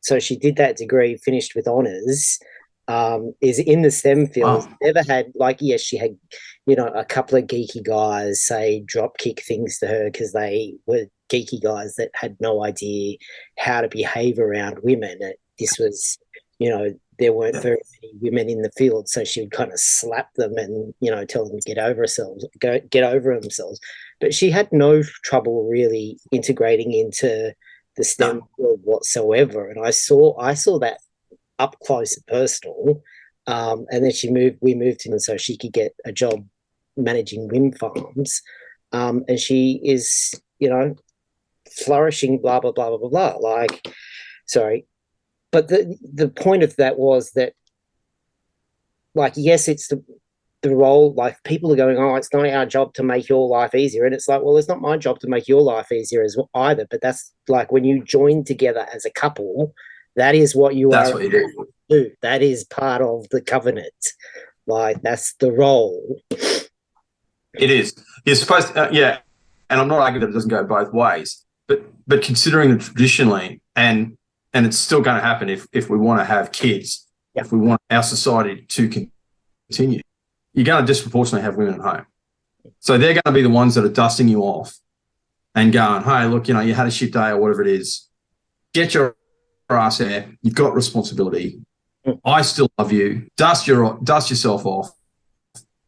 So she did that degree, finished with honors. Is in the STEM field. Wow. Never had yes, she had a couple of geeky guys say drop kick things to her because they were geeky guys that had no idea how to behave around women. This was there weren't very many women in the field, so she would kind of slap them and tell them to get over themselves. But she had no trouble really integrating into the STEM field whatsoever, and I saw that up close and personal. And then we moved in so she could get a job managing wind farms. And she is, flourishing, blah, blah, blah, blah, blah, blah. Like, sorry. But the point of that was that, like, yes, it's the role, like people are going, oh, it's not our job to make your life easier. And it's like, well, it's not my job to make your life easier as well either. But that's like when you join together as a couple, that is what that's what you do. That is part of the covenant. Like that's the role. It is. You're supposed to, yeah. And I'm not arguing that it doesn't go both ways, but considering that traditionally, and it's still going to happen if we want to have kids, if we want our society to continue, you're going to disproportionately have women at home. So they're going to be the ones that are dusting you off and going, hey, look, you had a shit day or whatever it is. Get your ass there. You've got responsibility. I still love you. Dust yourself off.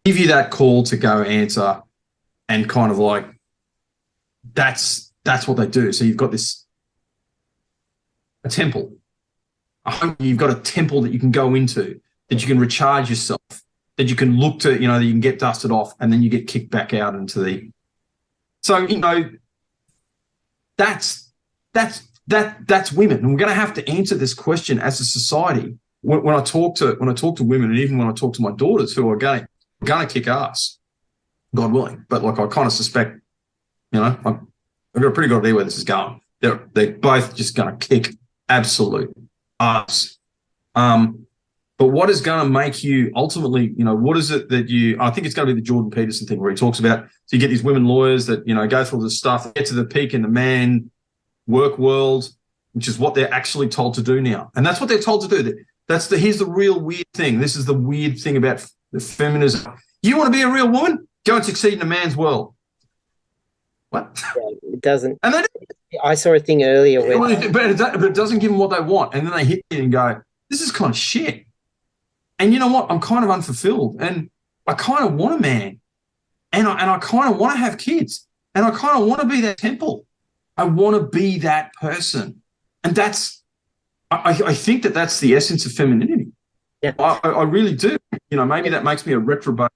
Give you that call to go answer, and kind of like that's what they do. So you've got a temple. You've got a temple that you can go into, that you can recharge yourself, that you can look to, that you can get dusted off, and then you get kicked back out into the. So that's women, and we're going to have to answer this question as a society. When I talk to women, and even when I talk to my daughters who are going to kick ass, God willing, but like I kind of suspect, I've got a pretty good idea where this is going. They're both just going to kick absolute ass. But what is going to make you ultimately, what is it that I think it's going to be the Jordan Peterson thing where he talks about, so you get these women lawyers that, go through all this stuff, get to the peak in the man work world, which is what they're actually told to do now. And that's what they're told to do. Here's the real weird thing. This is the weird thing about the feminism. You want to be a real woman? Go and succeed in a man's world. What? Yeah, it doesn't. And I saw a thing earlier where... But it doesn't give them what they want. And then they hit you and go, this is kind of shit. And you know what? I'm kind of unfulfilled. And I kind of want a man. And I kind of want to have kids. And I kind of want to be that temple. I want to be that person. And I think that's the essence of femininity. Yeah. I really do. Maybe that makes me a retrobate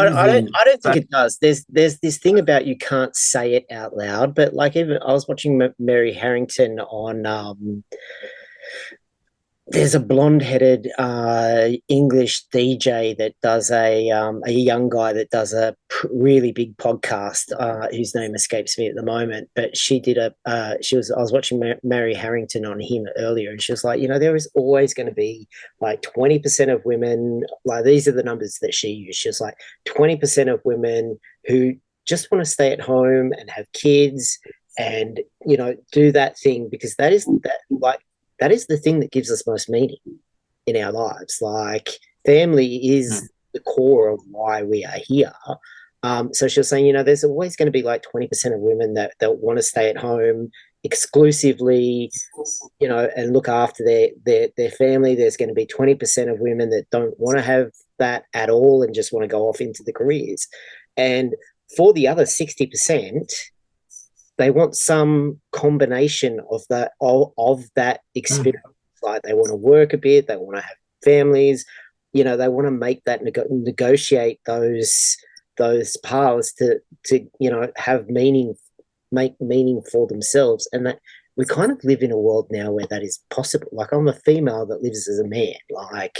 I don't think it does. There's this thing about you can't say it out loud, but like even I was watching Mary Harrington on there's a blonde-headed English DJ that does a young guy that does a really big podcast whose name escapes me at the moment. But she did I was watching Mary Harrington on him earlier, and she was like, there is always going to be like 20% of women. Like these are the numbers that she used. She was like 20% of women who just want to stay at home and have kids and do that thing because that is the thing that gives us most meaning in our lives. Like family is the core of why we are here. So she was saying, there's always going to be like 20% of women that want to stay at home exclusively, and look after their family. There's going to be 20% of women that don't want to have that at all and just want to go off into the careers. And for the other 60%, they want some combination of that experience. Like they want to work a bit, they want to have families, they want to make that negotiate those paths to have make meaning for themselves, and that we kind of live in a world now where that is possible. Like I'm a female that lives as a man, like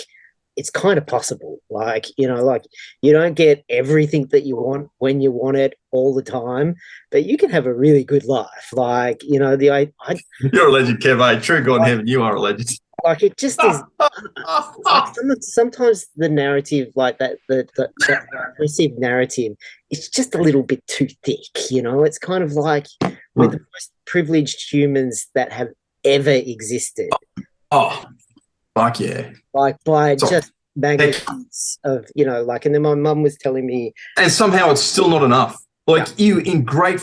it's kind of possible. Like, like you don't get everything that you want when you want it all the time, but you can have a really good life. Like, you're a legend, Kev. True God in heaven, you are a legend. Like it just is. Sometimes the narrative, like that, the aggressive narrative, it's just a little bit too thick. It's kind of like we're the most privileged humans that have ever existed. Oh, fuck yeah! Like by just magnitudes of and then my mum was telling me, and somehow it's still not enough. Like you in great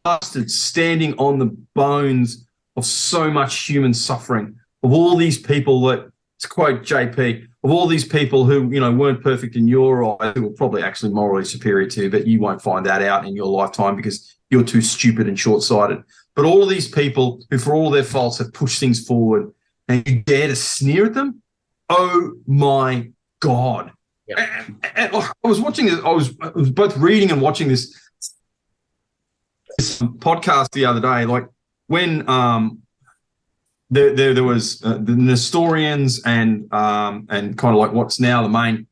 bastards standing on the bones of so much human suffering. Of all these people that, to quote JP, of all these people who, weren't perfect in your eyes, who were probably actually morally superior to you, but you won't find that out in your lifetime because you're too stupid and short-sighted. But all of these people who, for all their faults, have pushed things forward and you dare to sneer at them? Oh, my God. Yeah. And I was watching this, I was both reading and watching this podcast the other day, like when there was the Nestorians and kind of like what's now the main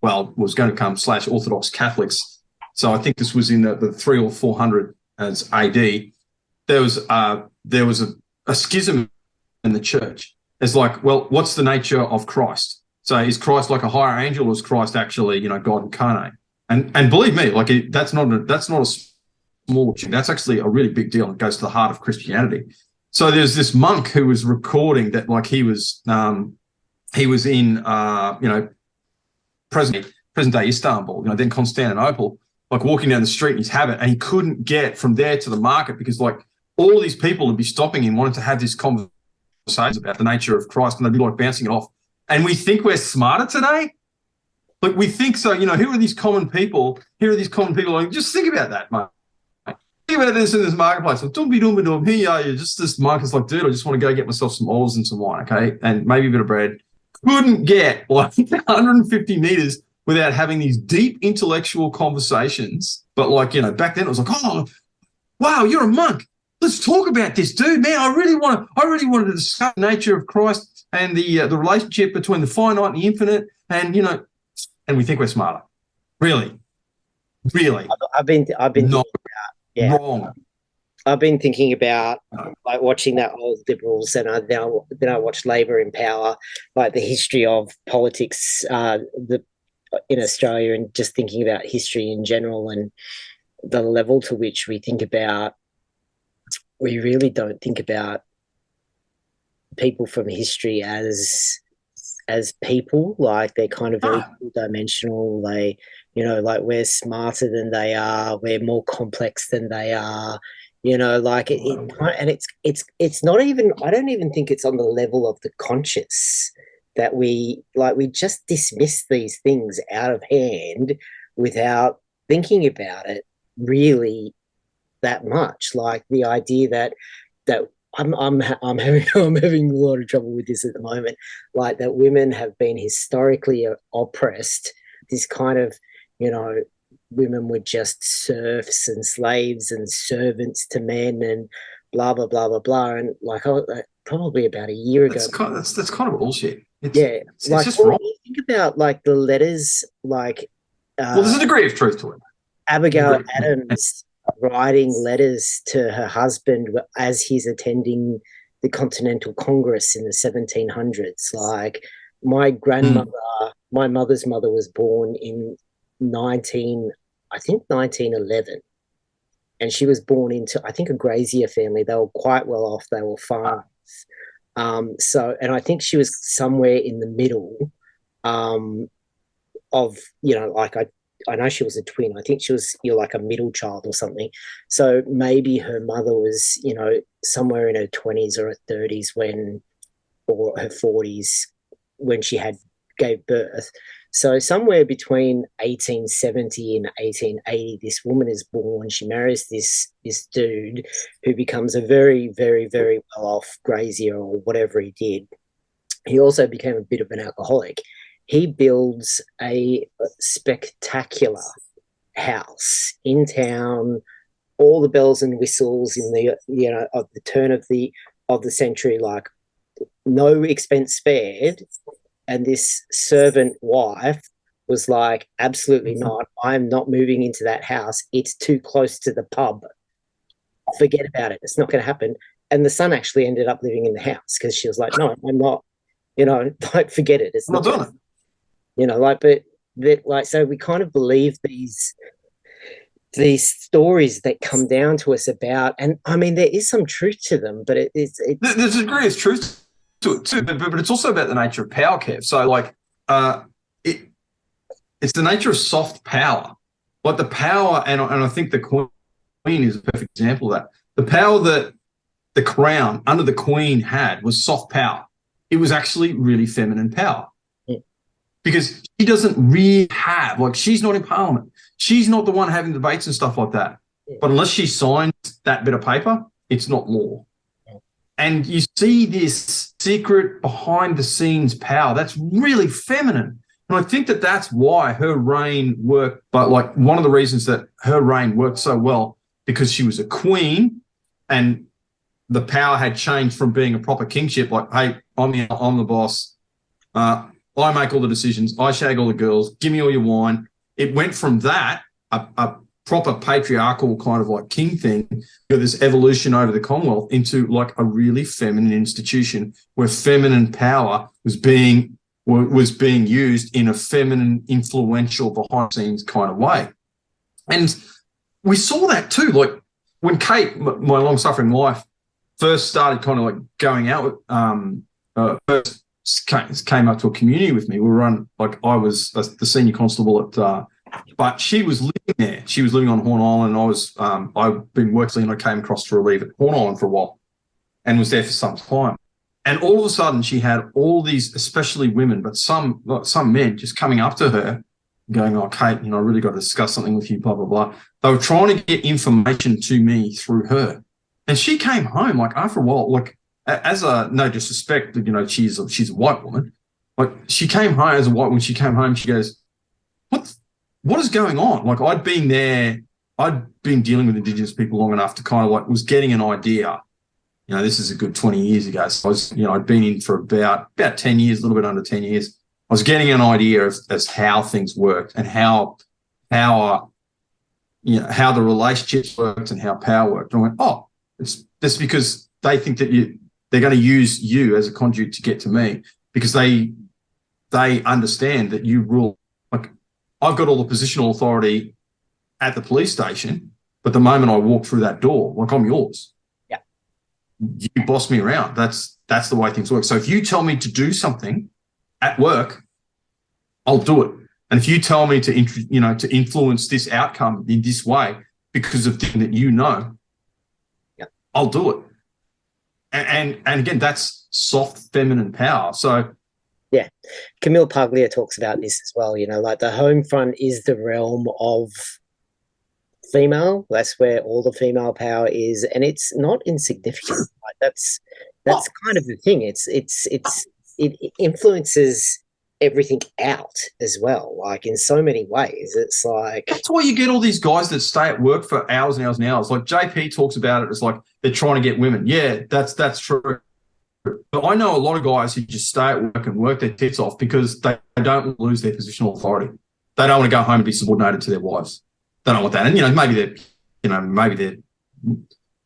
was going to become / Orthodox Catholics. So I think this was in the 300 or 400 as AD. There was a schism in the church. It's like, well, what's the nature of Christ? So is Christ like a higher angel, or is Christ actually God incarnate? And believe me, like that's not a small thing. That's actually a really big deal. It goes to the heart of Christianity. So there's this monk who was recording that, like he was in present day Istanbul, then Constantinople, like walking down the street in his habit, and he couldn't get from there to the market because like all these people would be stopping him, wanting to have this conversation about the nature of Christ, and they'd be like bouncing it off. And we think we're smarter today. Like we think so, who are these common people? Here are these common people. Like, just think about that, mate. Think about this in this marketplace. Like, here you are, you're just this monk. It's like, dude, I just want to go get myself some olives and some wine, okay? And maybe a bit of bread. Couldn't get like 150 meters without having these deep intellectual conversations. But like, back then it was like, oh, wow, you're a monk. Let's talk about this, dude. Man, I really wanted to discuss the nature of Christ and the relationship between the finite and the infinite. And and we think we're smarter. Really. I've been not wrong. I've been thinking about like watching that old Liberals, and then I watched Labor in Power, like the history of politics in Australia, and just thinking about history in general and the level to which we really don't think about people from history as people. Like they're kind of very two-dimensional. They, like we're smarter than they are, we're more complex than they are, like and it's not even, I don't even think it's on the level of the conscious that we just dismiss these things out of hand without thinking about it really that much. Like the idea that I'm having a lot of trouble with this at the moment, like that women have been historically oppressed this kind of, you know, women were just serfs and slaves and servants to men and blah blah blah blah blah. And like, probably about a year ago, that's kind of bullshit. yeah, It's like, just well, wrong. you think about like the letters, like Well, there's a degree of truth to it. Abigail Degree. Adams writing letters to her husband as he's attending the Continental Congress in the 1700s. Like, my grandmother, my mother's mother was born in 1911, and she was born into, I think, a grazier family. They were quite well off. They were farmers. So, and I think she was somewhere in the middle of, you know, like, I know she was a twin. I think she was, you know, like a middle child or something. So maybe her mother was, you know, somewhere in her 20s or her 30s when, or her 40s when she gave birth. So somewhere between 1870 and 1880, this woman is born. She marries this dude who becomes a very, very, very well-off grazier or whatever he did. He also became a bit of an alcoholic. He builds a spectacular house in town, all the bells and whistles in the, you know, of the turn of the century, like no expense spared. And this servant wife was like, absolutely not. I'm not moving into that house. It's too close to the pub. Forget about it. It's not going to happen. And the son actually ended up living in the house because she was like, no, I'm not, you know, like, forget it. It's I'm not doing it. You know, like, but that, like, so we kind of believe these stories that come down to us about, and I mean, there is some truth to them, but there's a degree of truth to it too, but it's also about the nature of power, Kev. So, like, it's the nature of soft power, like the power, and I think the Queen is a perfect example of that. The power that the crown under the Queen had was soft power. It was actually really feminine power. Because she doesn't really have, like, she's not in Parliament. She's not the one having debates and stuff like that. But unless she signs that bit of paper, it's not law. And you see this secret behind-the-scenes power that's really feminine. And I think that that's why her reign worked. But, like, one of the reasons that her reign worked so well, because she was a queen and the power had changed from being a proper kingship, like, hey, I'm the boss. I make all the decisions. I shag all the girls. Give me all your wine. It went from that, a proper patriarchal kind of like king thing, this evolution over the Commonwealth, into like a really feminine institution where feminine power was being used in a feminine, influential, behind-the-scenes kind of way. And we saw that too. Like, when Kate, my long-suffering wife, first started kind of like going out with, first came up to a community with me. We were on, like, I was the senior constable at, but she was living there. She was living on Horn Island. I was, I've been working, and I came across to relieve at Horn Island for a while and was there for some time. And all of a sudden she had all these, especially women, but some men just coming up to her going, oh, Kate, you know, I really got to discuss something with you, blah, blah, blah. They were trying to get information to me through her. And she came home, like, after a while, like, as a, no disrespect, you know, she's a white woman. Like, she came home as a white woman. She came home, she goes, what is going on? Like, I'd been there, I'd been dealing with Indigenous people long enough to kind of like, was getting an idea. You know, this is a good 20 years ago. So I was, you know, I'd been in for about 10 years, a little bit under 10 years. I was getting an idea of as how things worked and how you know, how the relationships worked and how power worked. And I went, oh, it's just because they think that they're going to use you as a conduit to get to me, because they understand that you rule. Like, I've got all the positional authority at the police station, but the moment I walk through that door, like, I'm yours. Yeah. You boss me around. That's the way things work. So if you tell me to do something at work, I'll do it. And if you tell me to influence this outcome in this way because of things that you know, yeah, I'll do it. And again, that's soft feminine power. So, yeah, Camille Paglia talks about this as well. You know, like, the home front is the realm of female. That's where all the female power is, and it's not insignificant. Like, that's kind of the thing. It influences everything out as well. Like in so many ways, it's like that's why you get all these guys that stay at work for hours and hours and hours. Like JP talks about it as like they're trying to get women. Yeah, that's true. But I know a lot of guys who just stay at work and work their tits off because they don't lose their positional authority. They don't want to go home and be subordinated to their wives. They don't want that. And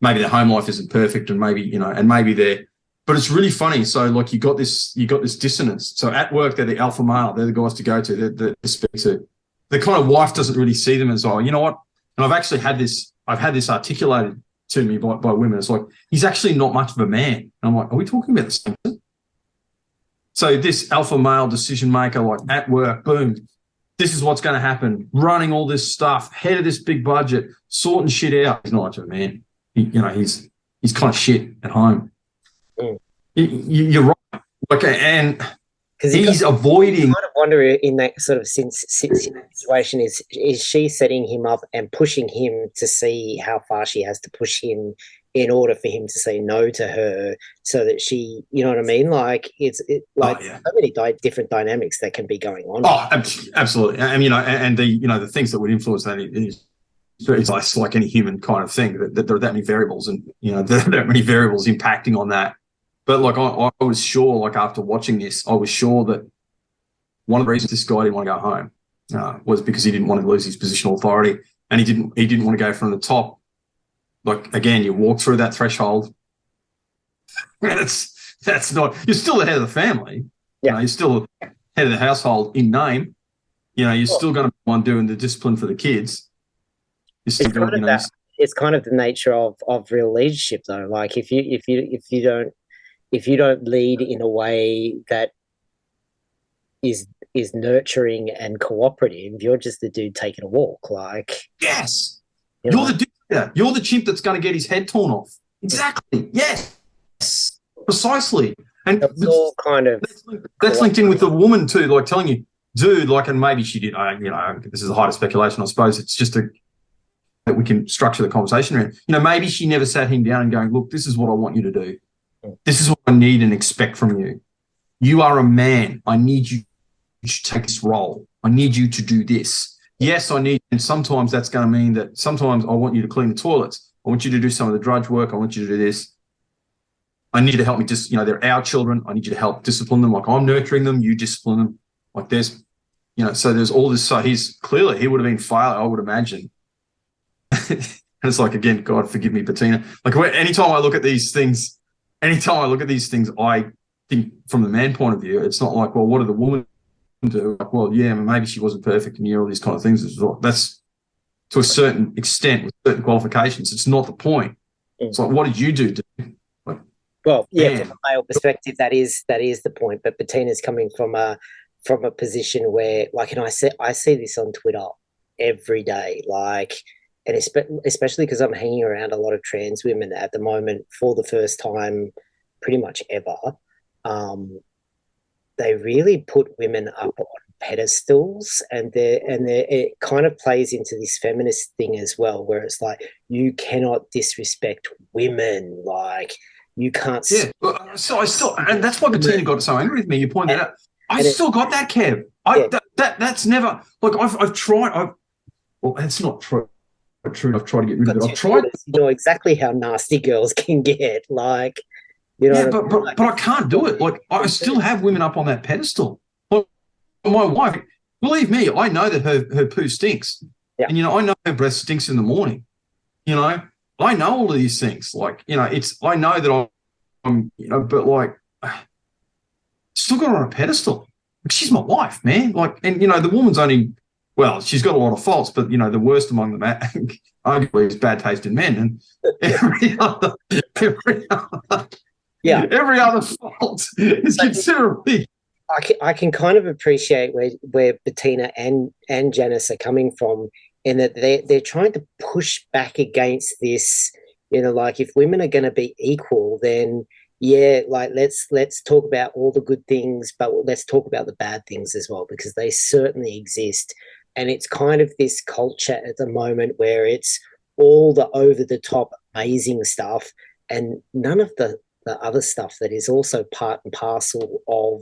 maybe their home life isn't perfect, and maybe they're. But it's really funny. So like you got this dissonance. So at work they're the alpha male. They're the guys to go to. They speak to. The kind of wife doesn't really see them as, oh, you know what? And I've actually had this. I've had this articulated to me by women. It's like, he's actually not much of a man. And I'm like, are we talking about the same thing? So this alpha male decision maker, like at work, boom, this is what's going to happen, running all this stuff, head of this big budget, sorting shit out. He's not much of a man. He's kind of shit at home. Mm. You're right. Like, and he's avoiding. I kind of wonder in that sort of situation, is she setting him up and pushing him to see how far she has to push him in order for him to say no to her, so that she, you know what I mean? Like so many different dynamics that can be going on. Oh, absolutely. And the things that would influence that is it's like any human kind of thing, that there are that many variables, and there are that many variables impacting on that. But like I was sure, like after watching this, I was sure that one of the reasons this guy didn't want to go home was because he didn't want to lose his positional authority, and he didn't want to go from the top. Like again, you walk through that threshold. That's not. You're still the head of the family. Yeah, you're still the head of the household in name. You're still going to be one doing the discipline for the kids. You're still doing, it's kind of the nature of real leadership, though. Like if you don't lead in a way that is nurturing and cooperative, you're just the dude taking a walk. Like, yes, you're the dude. You're the chimp that's going to get his head torn off. Exactly. Yes. Precisely. And it's all kind of that's linked in with the woman too, like telling you, dude, like, and maybe she did. This is a height of speculation. I suppose it's just that we can structure the conversation around. Maybe she never sat him down and going, look, this is what I want you to do. This is what I need and expect from you. You are a man. I need you to take this role. I need you to do this. Yes, and sometimes that's going to mean that sometimes I want you to clean the toilets. I want you to do some of the drudge work. I want you to do this. I need you to help me they're our children. I need you to help discipline them. Like I'm nurturing them, you discipline them. Like so there's all this. So he would have been failing, I would imagine. And it's like, again, God forgive me, Bettina. Like anytime I look at these things, I think from the man point of view, it's not like, well, what are the women do? Like, well, yeah, maybe she wasn't perfect and all these kind of things as well. That's to a certain extent with certain qualifications. It's not the point. It's like, what did you do? Like, well, yeah, from a male perspective, that is the point. But Bettina's coming from a position where, like, and I see this on Twitter every day, like, and especially because I'm hanging around a lot of trans women at the moment for the first time, pretty much ever. They really put women up on pedestals, and it kind of plays into this feminist thing as well, where it's like, you cannot disrespect women, like you can't. Yeah, so I still, and that's why Bettina got so angry with me. You pointed out, I still got that, Kev. That's never, like I've tried. Well, it's not true. I've tried to get rid of it. I've tried. You know exactly how nasty girls can get, like. But I can't do it. Like I still have women up on that pedestal. Like, my wife, believe me, I know that her poo stinks, and I know her breath stinks in the morning. I know all of these things. Like I know that I'm but like still got her on a pedestal. Like, she's my wife, man. Like, and the woman's only, well, she's got a lot of faults, but the worst among them arguably is bad taste in men, and every other. Yeah, every other fault is considerably. I can kind of appreciate where Bettina and Janice are coming from, in that they're trying to push back against this. Like, if women are going to be equal, then like let's talk about all the good things, but let's talk about the bad things as well, because they certainly exist. And it's kind of this culture at the moment where it's all the over the top amazing stuff, and none of the other stuff that is also part and parcel of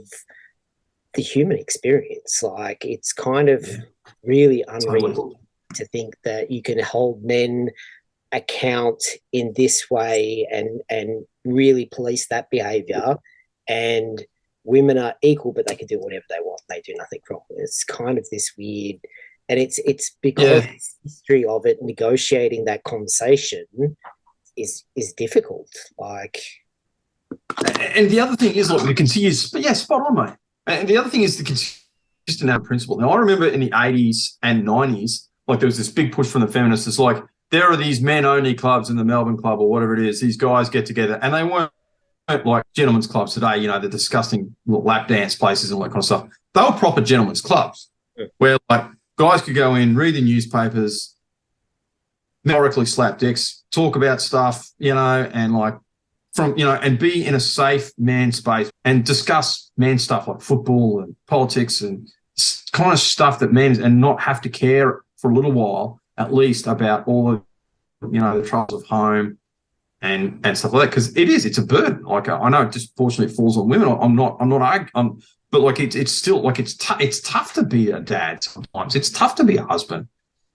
the human experience. Like, it's kind of really unreal to think that you can hold men account in this way and really police that behavior, and women are equal, but they can do whatever they want. They do nothing wrong. It's kind of this weird, and it's because the history of it, negotiating that conversation is difficult. Like, and the other thing is, look, it continues, but yeah, spot on, mate. And the other thing is the consistent principle. Now, I remember in the 80s and 90s, like, there was this big push from the feminists. It's like, there are these men-only clubs in the Melbourne Club or whatever it is. These guys get together, and they weren't like gentlemen's clubs today, you know, the disgusting lap dance places and all that kind of stuff. They were proper gentlemen's clubs where, like, guys could go in, read the newspapers, metaphorically slap dicks, talk about stuff, you know, and like from, you know, and be in a safe man space and discuss man stuff like football and politics and kind of stuff that men, and not have to care for a little while at least about all of, you know, the troubles of home and stuff like that, because it's a burden. Like, I know it disproportionately falls on women. I'm not arguing, but like it's still like it's tough to be a dad sometimes. It's tough to be a husband,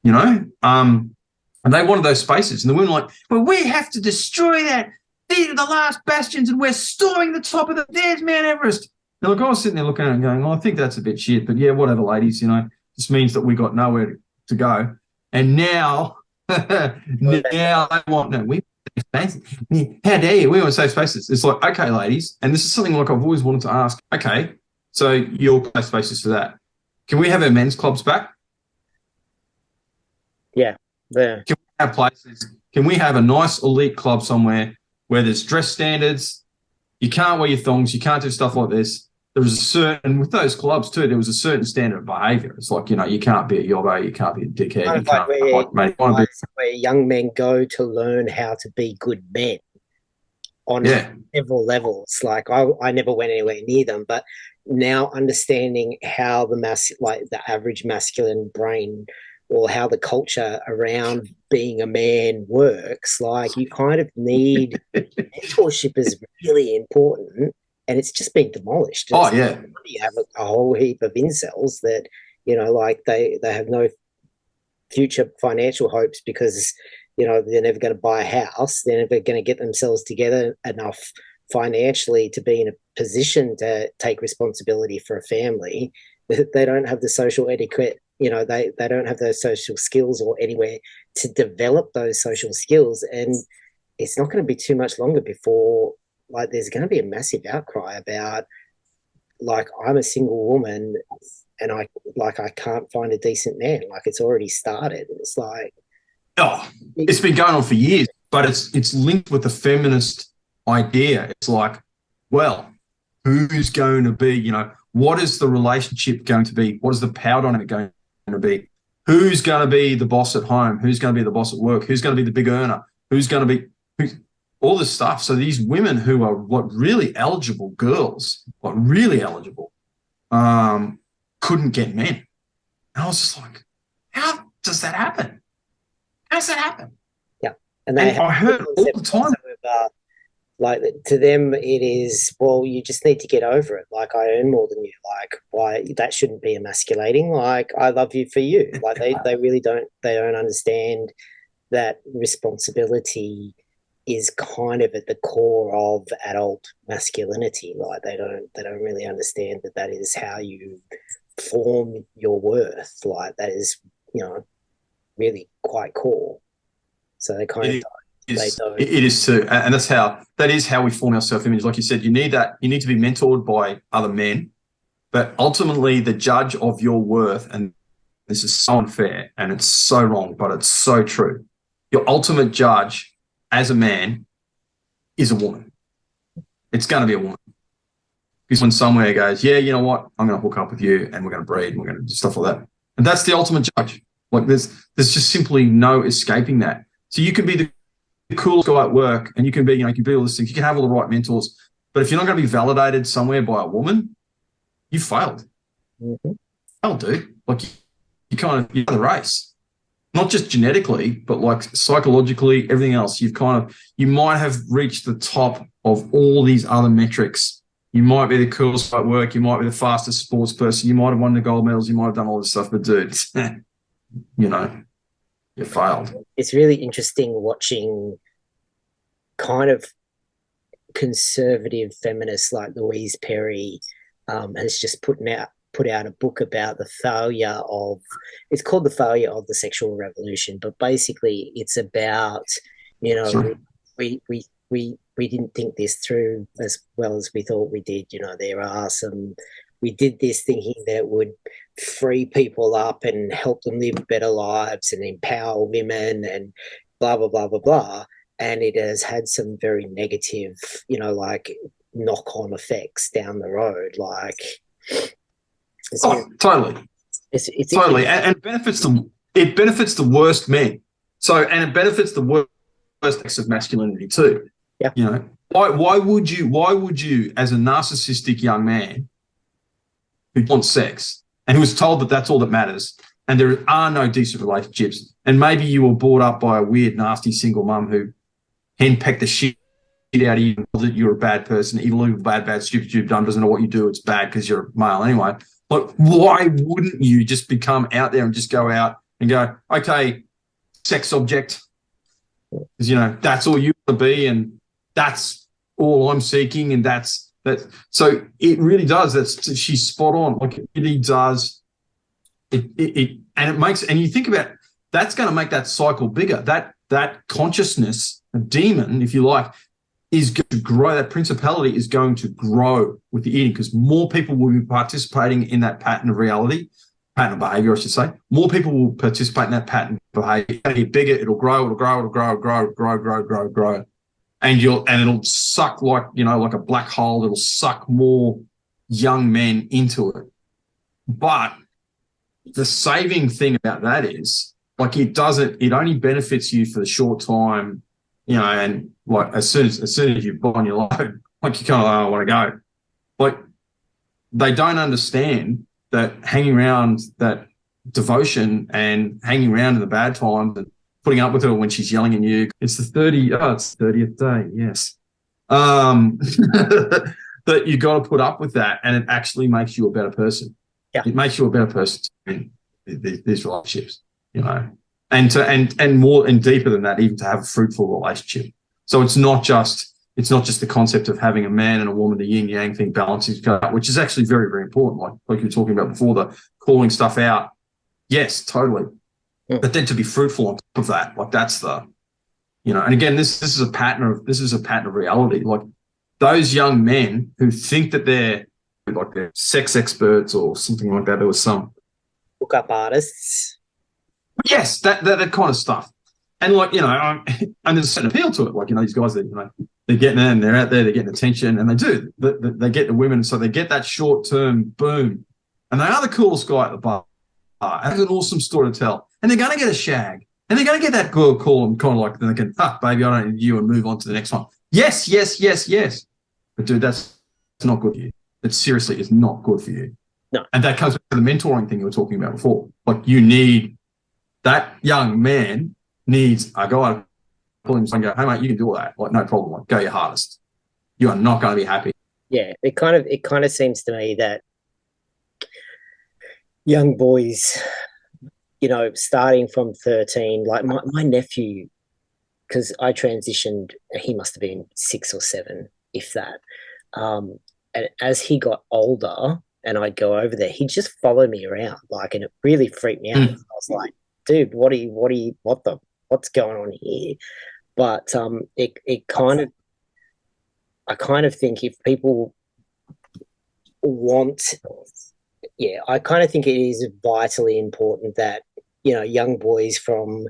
you know. And they wanted those spaces, and the women were like, well, we have to destroy that. These are the last bastions, and we're storming the top of there's Mount Everest. Now, look, I was sitting there looking at it and going, well, I think that's a bit shit, but yeah, whatever, ladies, you know, this means that we got nowhere to go. And now I want spaces. How dare you? We want safe spaces. It's like, okay, ladies, and this is something like I've always wanted to ask. Okay, so you'll play spaces for that. Can we have our men's clubs back? Yeah, there. Can we have places? Can we have a nice elite club somewhere where there's dress standards? You can't wear your thongs. You can't do stuff like this. There was a certain, with those clubs too, there was a certain standard of behaviour. It's like, you know, you can't be a yobbo, you can't be a dickhead. Kind of like where young men go to learn how to be good men on several levels. Like, I never went anywhere near them, but now understanding how the average masculine brain, or how the culture around being a man works, like, you kind of need mentorship is really important. And it's just been demolished. Oh, yeah. You have a whole heap of incels that, you know, like they have no future financial hopes because, you know, they're never going to buy a house. They're never going to get themselves together enough financially to be in a position to take responsibility for a family. They don't have the social etiquette, you know, they don't have those social skills or anywhere to develop those social skills. And it's not going to be too much longer before, like, there's going to be a massive outcry about, like, I'm a single woman and I can't find a decent man. Like, it's already started. It's like, it's been going on for years, but it's linked with the feminist idea. It's like, well, who's going to be, you know, what is the relationship going to be? What is the power dynamic going to be? Who's going to be the boss at home? Who's going to be the boss at work? Who's going to be the big earner? Who's going to be all this stuff? So these women who are like really eligible girls, like really eligible, couldn't get men. And I was just like, how does that happen? How does that happen? Yeah. And I heard all the time. Like, to them, it is, well, you just need to get over it. Like, I earn more than you. Like, why? That shouldn't be emasculating. Like, I love you for you. Like, they really don't understand that responsibility is kind of at the core of adult masculinity. Like, they don't really understand that is how you form your worth. Like, that is, you know, really quite core. So they kind of it is too, and that is how we form our self-image. Like you said, you need to be mentored by other men, but ultimately the judge of your worth, and this is so unfair and it's so wrong, but it's so true. Your ultimate judge as a man is a woman. It's going to be a woman. Because when somewhere goes, yeah, you know what, I'm going to hook up with you and we're going to breed and we're going to do stuff like that. And that's the ultimate judge. Like, there's just simply no escaping that. So you can be the coolest guy at work and you can be, you know, you can be all these things. You can have all the right mentors. But if you're not going to be validated somewhere by a woman, you failed. Mm-hmm. Hell, dude. Like, you're the race. Not just genetically, but like psychologically, everything else. You might have reached the top of all these other metrics You might be the coolest at work. You might be the fastest sports person. You might have won the gold medals. You might have done all this stuff. But, dude, you know, you failed. It's really interesting watching kind of conservative feminists like Louise Perry has just put out a book about the failure of, it's called The Failure of the Sexual Revolution, but basically it's about, you know, Sorry. we didn't think this through as well as we thought we did. You know, we did this thinking that it would free people up and help them live better lives and empower women and blah, blah, blah, blah, blah. And it has had some very negative, you know, like knock-on effects down the road. Like, Totally. It's totally. And it benefits the worst men. So, and it benefits the worst acts of masculinity too. Yeah. You know, why would you, as a narcissistic young man who wants sex and who was told that that's all that matters, and there are no decent relationships, and maybe you were brought up by a weird, nasty single mum who henpecked the shit out of you, that you're a bad person, illegal, bad, stupid, dumb, doesn't know what you do, it's bad because you're male anyway. But why wouldn't you just become out there and just go out and go, okay, sex object, because, you know, that's all you want to be, and that's all I'm seeking, and that's that. So it really does. She's spot on. Like, it really does. It makes, and you think about, that's going to make that cycle bigger. That consciousness, a demon, if you like, is going to grow. That principality is going to grow with the eating, because more people will be participating in that pattern of behavior, I should say. More people will participate in that pattern of behavior. It's going to get bigger. It'll grow. And it'll suck, like, you know, like a black hole. It'll suck more young men into it. But the saving thing about that is, like, it only benefits you for the short time, you know, and like as soon as you've gone your load, like, you kind of like, I want to go. Like, they don't understand that hanging around that devotion and hanging around in the bad times and putting up with her when she's yelling at you. It's the 30th day, yes. That you got to put up with that, and it actually makes you a better person. Yeah. It makes you a better person in these relationships, you know, and more and deeper than that, even to have a fruitful relationship. So it's not just the concept of having a man and a woman, the yin yang thing balancing, which is actually very, very important. Like you were talking about before, the calling stuff out. Yes, totally. Yeah. But then to be fruitful on top of that, like, that's the, you know, and again, this is a pattern of reality. Like, those young men who think that they're sex experts or something like that. There was some hookup artists. Yes, that kind of stuff. And, like, you know, and there's an appeal to it. Like, you know, these guys that, you know, they're getting in, they're out there, they're getting attention, and they do. They get the women, so they get that short-term boom. And they are the coolest guy at the bar. And it's an awesome story to tell. And they're going to get a shag. And they're going to get that girl call and kind of like, then they can, baby, I don't need you, and move on to the next one. Yes. But, dude, that's not good for you. It seriously is not good for you. No. And that comes back to the mentoring thing you were talking about before. Like, you need, that young man needs a guy to pull him and go, hey, mate, you can do all that. Like, no problem. Like, go your hardest. You are not going to be happy. Yeah, it kind of seems to me that young boys, you know, starting from 13, like my nephew, because I transitioned, he must have been 6 or 7, if that. And as he got older and I'd go over there, he'd just follow me around, like, and it really freaked me out. I was like, dude, what's going on here? But I kind of think if people want, I kind of think it is vitally important that, you know, young boys from,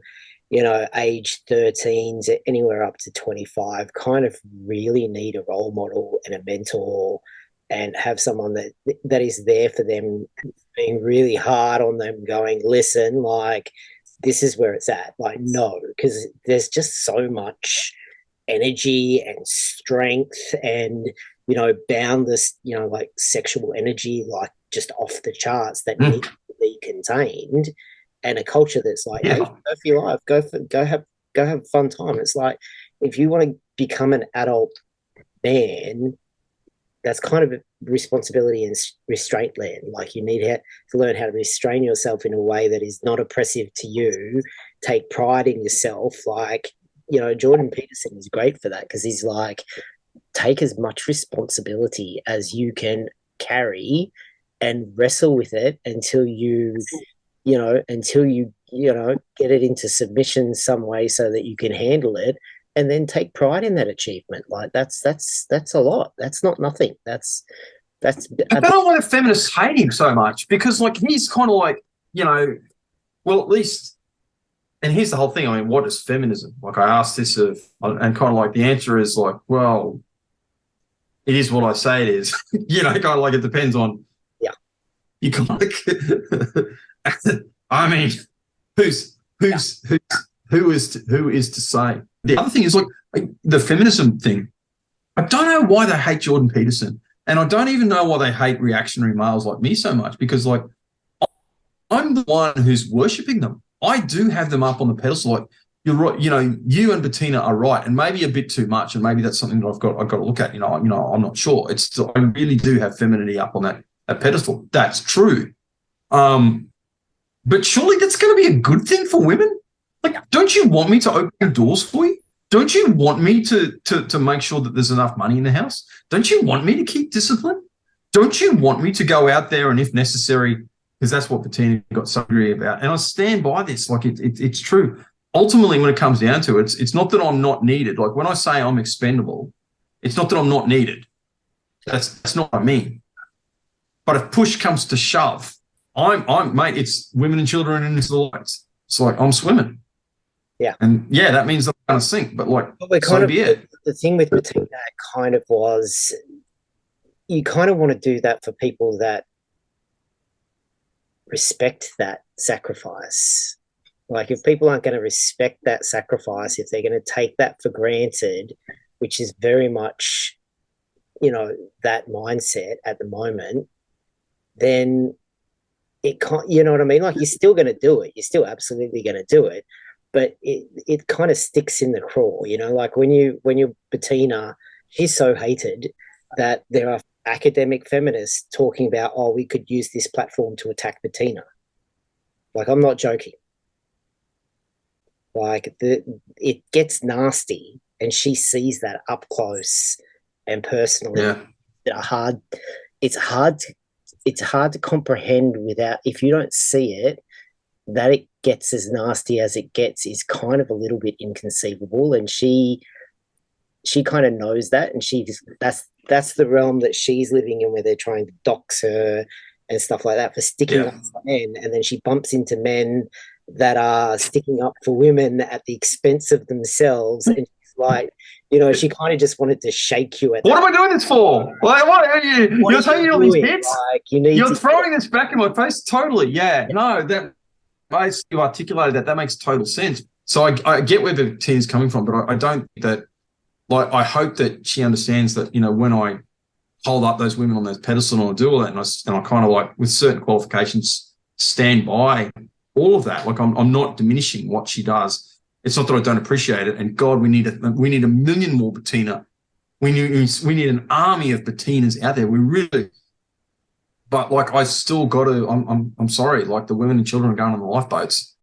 you know, age 13 to anywhere up to 25 kind of really need a role model and a mentor, and have someone that is there for them, being really hard on them, going, listen, like, this is where it's at. Like, no, because there's just so much energy and strength and, you know, boundless, you know, like, sexual energy, like, just off the charts, that need to be contained. And a culture that's like, hey, go for your life, go have a fun time. It's like, if you want to become an adult man, that's kind of a responsibility and restraint land. Like you need to learn how to restrain yourself in a way that is not oppressive to you. Take pride in yourself. Like, you know, Jordan Peterson is great for that because he's like, take as much responsibility as you can carry and wrestle with it until you get it into submission some way so that you can handle it, and then take pride in that achievement. Like that's a lot. That's not nothing. That's I don't know why the feminists hate him so much, because like he's kind of like, you know, well, at least, and here's the whole thing. I mean, what is feminism? Like I asked this and kind of like the answer is like, well, it is what I say it is. You know, kind of like it depends on. Yeah. You kind of like, I mean, who is to say? The other thing is like the feminism thing. I don't know why they hate Jordan Peterson, and I don't even know why they hate reactionary males like me so much, because like I'm the one who's worshipping them. I do have them up on the pedestal. Like you're right, you know, you and Bettina are right, and maybe a bit too much, and maybe that's something that I've got to look at. You know, I'm not sure. I really do have femininity up on that pedestal. That's true. But surely that's going to be a good thing for women. Like, don't you want me to open doors for you? Don't you want me to make sure that there's enough money in the house? Don't you want me to keep discipline? Don't you want me to go out there and, if necessary, because that's what Bettina got so angry about, and I stand by this. Like it's true. Ultimately, when it comes down to it, it's not that I'm not needed. Like when I say I'm expendable, it's not that I'm not needed. That's not what I mean. But if push comes to shove, I'm mate, it's women and children into the lights. It's like I'm swimming. Yeah. And yeah, that means I'm gonna sink, but like so be it. The thing with Bettina kind of was you kind of want to do that for people that respect that sacrifice. Like if people aren't going to respect that sacrifice, if they're going to take that for granted, which is very much, you know, that mindset at the moment, then it can't, you know what I mean? Like you're still going to do it. You're still absolutely going to do it, but it kind of sticks in the craw, you know, like when you're Bettina, she's so hated that there are academic feminists talking about, oh, we could use this platform to attack Bettina. Like, I'm not joking. Like it gets nasty, and she sees that up close and personally. Yeah. It's hard to comprehend without, if you don't see it, that it gets as nasty as it gets is kind of a little bit inconceivable. And she kind of knows that, and that's the realm that she's living in, where they're trying to dox her and stuff like that for sticking up for men, and then she bumps into men that are sticking up for women at the expense of themselves, and she's like, you know, she kind of just wanted to shake you at what am I doing this for? Like, what are you? You're taking all these hits. Like, you're throwing this back in my face. Totally, yeah. No, that you articulated that makes total sense. So I get where the team's coming from, but I don't think that. Like, I hope that she understands that, you know, when I hold up those women on those pedestal and I do all that, and I kind of like, with certain qualifications, stand by all of that. Like, I'm not diminishing what she does. It's not that I don't appreciate it. And God, we need a million more Bettina. We need an army of Bettinas out there. We really. But like, I still got to. I'm sorry. Like, the women and children are going on the lifeboats.